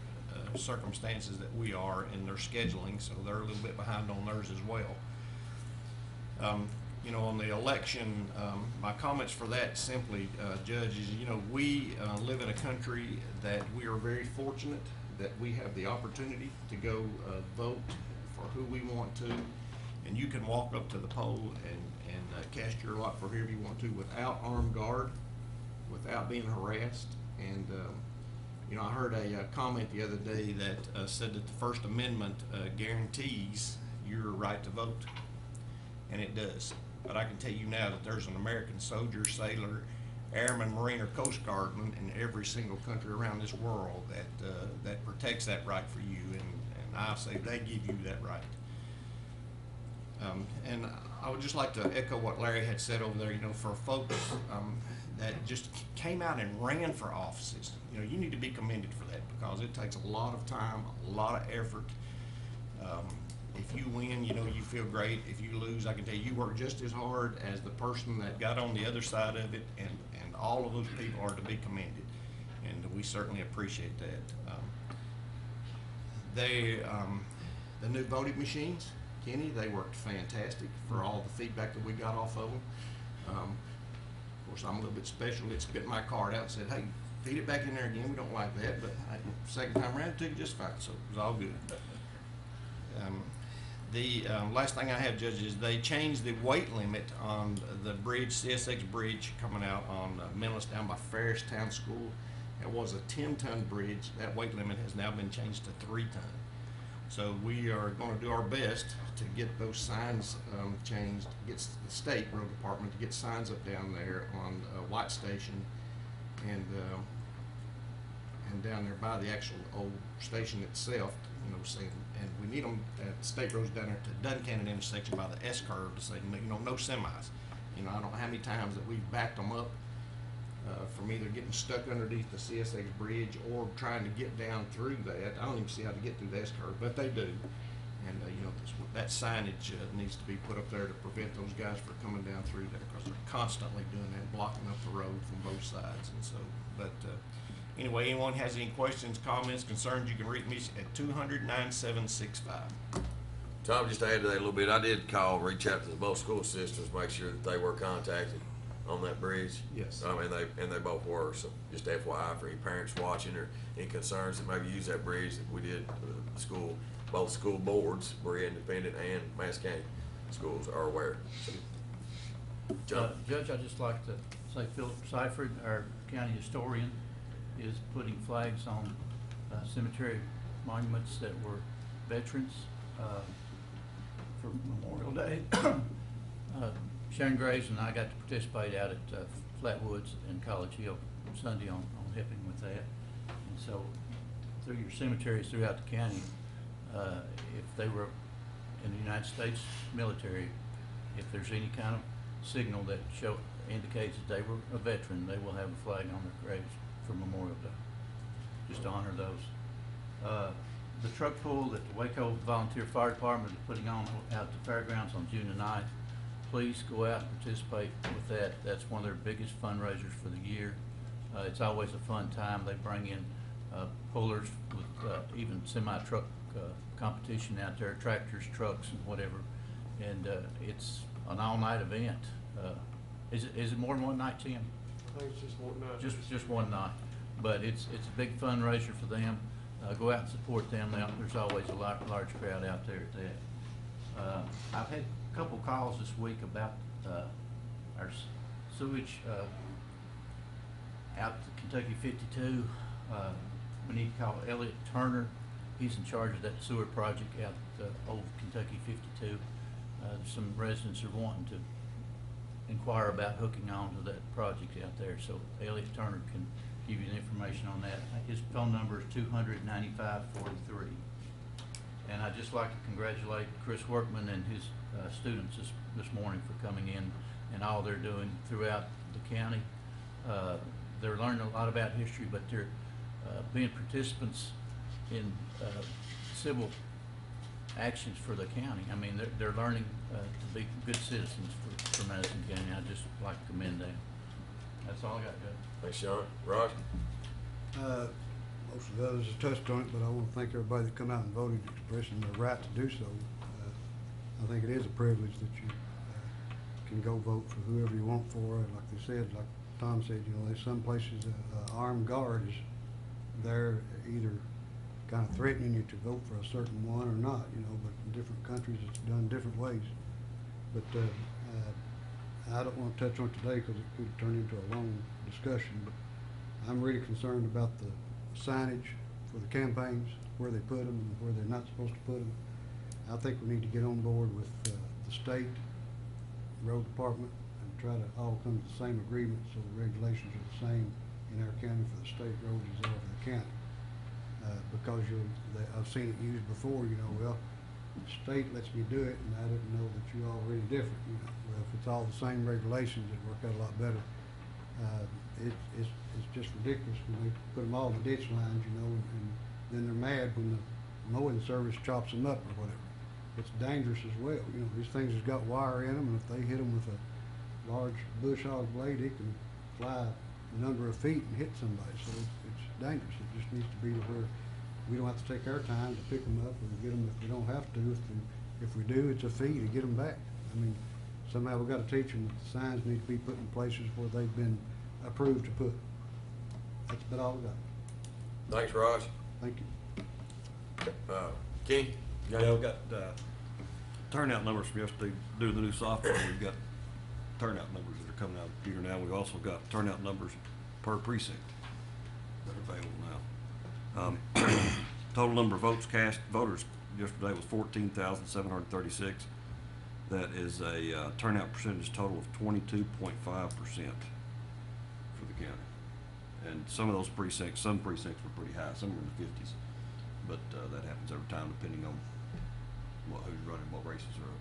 P: circumstances that we are in their scheduling, so they're a little bit behind on theirs as well. You know, on the election, my comments for that simply, Judge, is, you know, we live in a country that we are very fortunate that we have the opportunity to go vote for who we want to, and you can walk up to the poll and cast your lot for whoever you want to without armed guard, without being harassed. And you know, I heard a comment the other day that said that the First Amendment guarantees your right to vote, and it does. But I can tell you now that there's an American soldier, sailor, airman, marine, or coast guardman in every single country around this world that protects that right for you, and I say they give you that right. And I would just like to echo what Larry had said over there. You know, for folks that just came out and ran for offices, you know, you need to be commended for that, because it takes a lot of time, a lot of effort. If you win, you know, you feel great. If you lose, I can tell you work just as hard as the person that got on the other side of it, and all of those people are to be commended, and we certainly appreciate that. The new voting machines, Kenny, they worked fantastic for all the feedback that we got off of them. Of course, I'm a little bit special. It spit my card out and said, hey, feed it back in there again. We don't like that, but second time around, it took it just fine, so it was all good. The last thing I have, Judge, is they changed the weight limit on the bridge, CSX bridge coming out on Millis down by Ferristown School. It was a 10-ton bridge. That weight limit has now been changed to 3 ton. So we are going to do our best to get those signs changed, get the state road department to get signs up down there on White Station and down there by the actual old station itself, you know, saying, and we need them at state roads down there to Duncannon intersection by the S curve to say, you know, no semis. You know, I don't know how many times that we've backed them up from either getting stuck underneath the CSX bridge or trying to get down through that. I don't even see how to get through the S curve, but they do. And you know, that signage needs to be put up there to prevent those guys from coming down through there, because they're constantly doing that, blocking up the road from both sides. And so, but anyway, anyone has any questions, comments, concerns, you can reach me at 200-9765.
A: Tom, just to add to that a little bit, I did reach out to the both school systems, make sure that they were contacted on that bridge.
P: Yes.
A: And they both were. So just FYI for any parents watching or any concerns that maybe use that bridge, that we did. Both school boards, Berea Independent and Madison County schools, are aware. So,
B: Judge, I'd just like to say Philip Seifert, our county historian, is putting flags on cemetery monuments that were veterans for Memorial Day. Sharon Graves and I got to participate out at Flatwoods and College Hill Sunday on helping with that. And so through your cemeteries throughout the county, if they were in the United States military, if there's any kind of signal that indicates that they were a veteran, they will have a flag on their graves for Memorial Day, just to honor those. The truck pull that the Waco Volunteer Fire Department is putting on out at the fairgrounds on June the 9th, please go out and participate with that. That's one of their biggest fundraisers for the year. It's always a fun time. They bring in pullers with even semi-truck competition out there, tractors, trucks, and whatever. And it's an all-night event. Is it more than one night, Tim?
R: I think it's just one night.
B: Just one night. But it's a big fundraiser for them. Go out and support them. There's always a large crowd out there at that. I've had a couple calls this week about our sewage out to Kentucky 52. We need to call Elliot Turner. He's in charge of that sewer project out at old Kentucky 52. Some residents are wanting to inquire about hooking on to that project out there, so Elliot Turner can give you the information on that. His phone number is 200-9543. And I'd just like to congratulate Chris Workman and his students this morning for coming in and all they're doing throughout the county. They're learning a lot about history, but they're being participants in civil actions for the county. I mean, they're learning to be good citizens for Madison County. I'd just like to commend them. That's all I got, Judge.
A: Thanks, Sean. Raj?
E: Most of the others have touched on it, but I want to thank everybody that come out and voted, expressing their right to do so. I think it is a privilege that you can go vote for whoever you want for. Like they said, like Tom said, you know, there's some places armed guard is there either kind of threatening you to vote for a certain one or not, you know, but in different countries it's done different ways. But I don't want to touch on it today because it could turn into a long discussion, but I'm really concerned about the signage for the campaigns, where they put them and where they're not supposed to put them. I think we need to get on board with the state road department and try to all come to the same agreement so the regulations are the same in our county for the state roads as they are for the county. Because I've seen it used before, you know, well, the state lets me do it and I didn't know that you all already different, you know. Well, if it's all the same regulations, it'd work out a lot better. It's just ridiculous when they put them all in the ditch lines, you know, and then they're mad when the mowing service chops them up or whatever. It's dangerous as well. You know, these things has got wire in them, and if they hit them with a large bush hog blade, it can fly a number of feet and hit somebody. So it's dangerous. It just needs to be to where we don't have to take our time to pick them up or get them if we don't have to. If we do, it's a fee to get them back. I mean, somehow we've got to teach them that the signs need to be put in places where they've been approved to put. That's about all we got.
A: Thanks, Raj.
E: Thank you.
A: Kenny?
C: Yeah, we got turnout numbers from yesterday due to the new software. We've got turnout numbers that are coming out here now. We've also got turnout numbers per precinct that are available now. Total number of votes cast, voters yesterday was 14,736. That is a turnout percentage total of 22.5% for the county. And some of those precincts, some precincts were pretty high, some were in the 50s. But that happens every time depending on who's running, what races are up.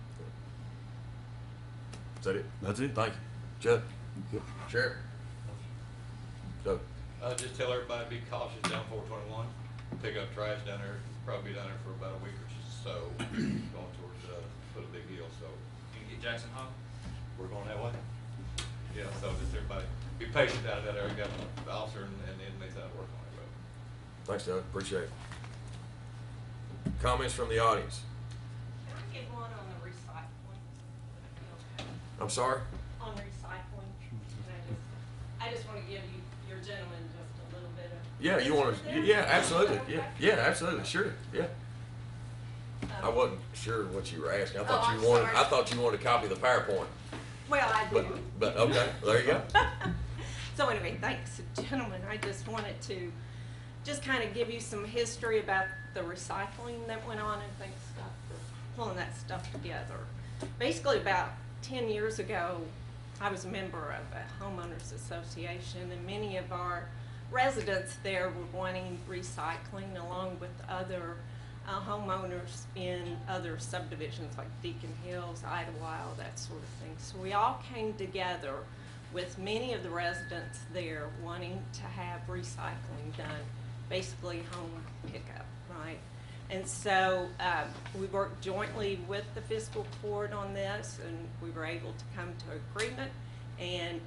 A: Is that it?
C: That's it.
A: Thank you. Judd? Sheriff? Go.
D: Just tell everybody to be cautious down 421. Pick up trash down there, probably be down there for about a week or so, going towards Foot of Big Hill, so.
O: You can get Jackson Hall?
D: We're going that way. Yeah, so just everybody, be patient out of that area, got the officer and the inmates out working on it, road.
A: Thanks, Doug. Appreciate it. Comments from the audience?
R: Can I get one on the recycling?
A: I'm sorry?
R: On recycling. I just want to give you, your gentleman, just a little bit of.
A: Yeah, you want to? Yeah, absolutely. Yeah, absolutely. Sure. Yeah. I wasn't sure what you were asking. I thought you wanted.
R: Sorry.
A: I thought you wanted a copy of the PowerPoint.
R: Well, I do.
A: But okay. There you go.
R: So anyway, thanks, gentlemen. I just wanted to just kind of give you some history about the recycling that went on, and thanks, Scott, for pulling that stuff together. Basically, about 10 years ago, I was a member of a homeowners association, and many of our residents there were wanting recycling along with other homeowners in other subdivisions like Deacon Hills, Idlewild, that sort of thing. So we all came together with many of the residents there wanting to have recycling done, basically home pickup, right? And so we worked jointly with the fiscal court on this, and we were able to come to agreement, and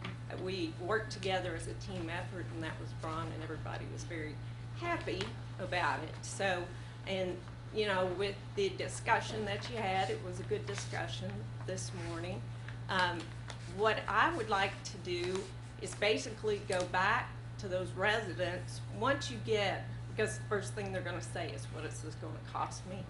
R: we worked together as a team effort, and that was Ron, and everybody was very happy about it. So, and you know, with the discussion that you had, it was a good discussion this morning. What I would like to do is basically go back to those residents once you get, because the first thing they're going to say is, what is this going to cost me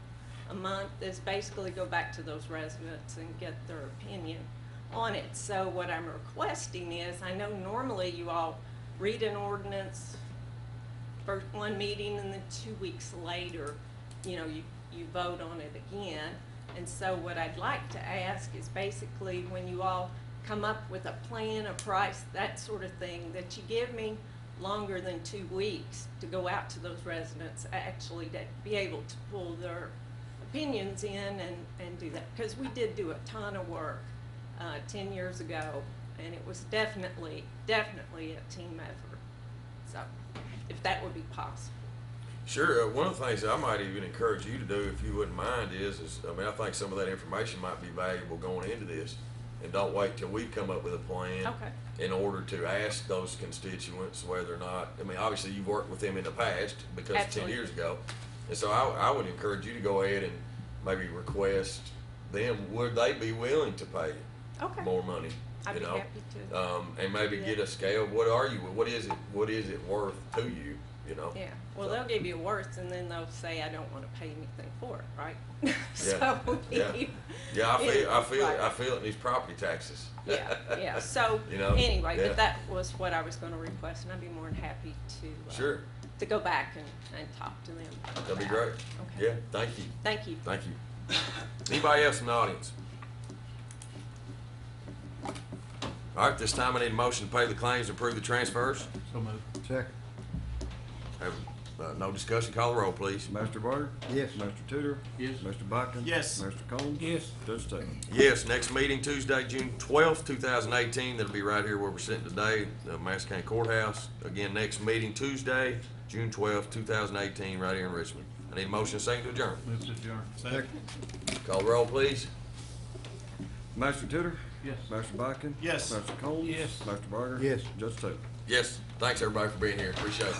R: a month, is basically go back to those residents and get their opinion on it. So what I'm requesting is, I know normally you all read an ordinance for one meeting and then 2 weeks later, you know, you vote on it again. And so what I'd like to ask is basically when you all come up with a plan, a price, that sort of thing, that you give me longer than 2 weeks to go out to those residents, actually to be able to pull their opinions in and do that. Because we did do a ton of work 10 years ago, and it was definitely a team effort. So if that would be possible.
A: Sure. One of the things I might even encourage you to do, if you wouldn't mind, is I mean, I think some of that information might be valuable going into this. and don't wait till we come up with a plan.
R: Okay.
A: In order to ask those constituents whether or not, I mean, obviously you've worked with them in the past because
R: Absolutely.
A: 10 years ago. And so I would encourage you to go ahead and maybe request them, would they be willing to pay
R: Okay.
A: more money?
R: I'd
A: you
R: be
A: know?
R: happy to.
A: And maybe
R: do
A: get
R: that.
A: a scale, what is it worth to you, you know?
R: Yeah, well,
A: So-
R: they'll give you a worth, and then they'll say, I don't wanna pay anything for it, right?
A: Yeah,
R: So,
A: yeah.
R: you-
A: Yeah, I feel
R: Right.
A: it in these property taxes.
R: Yeah, so,
A: You know,
R: anyway,
A: yeah.
R: but that was what I was gonna request, and I'd be more than happy to.
A: Sure.
R: To go back and talk to them.
A: That'd be
R: about
A: great.
R: it. Okay.
A: Yeah, thank you.
R: Thank you.
A: Thank you. Anybody else in the audience? All right, this time I need a motion to pay the claims and approve the transfers.
B: So moved.
E: Second.
A: Have, no discussion, call the roll, please.
C: Master Barger?
E: Yes.
C: Master Tudor?
B: Yes.
C: Mr. Bodkin?
Q: Yes.
C: Master Combs?
M: Yes.
C: Judge Taylor?
A: Yes, next meeting Tuesday, June 12th, 2018. That'll be right here where we're sitting today, the Madison County Courthouse. Again, next meeting Tuesday, June 12th, 2018, right here in Richmond. I need a motion and second to adjourn.
B: Move to adjourn.
E: Second.
A: Call the roll, please.
C: Master Tudor?
B: Yes.
C: Master Bodkin?
Q: Yes.
C: Master Combs?
M: Yes.
C: Master Barger?
E: Yes.
C: Judge Taylor?
A: Yes, thanks everybody for being here. Appreciate it.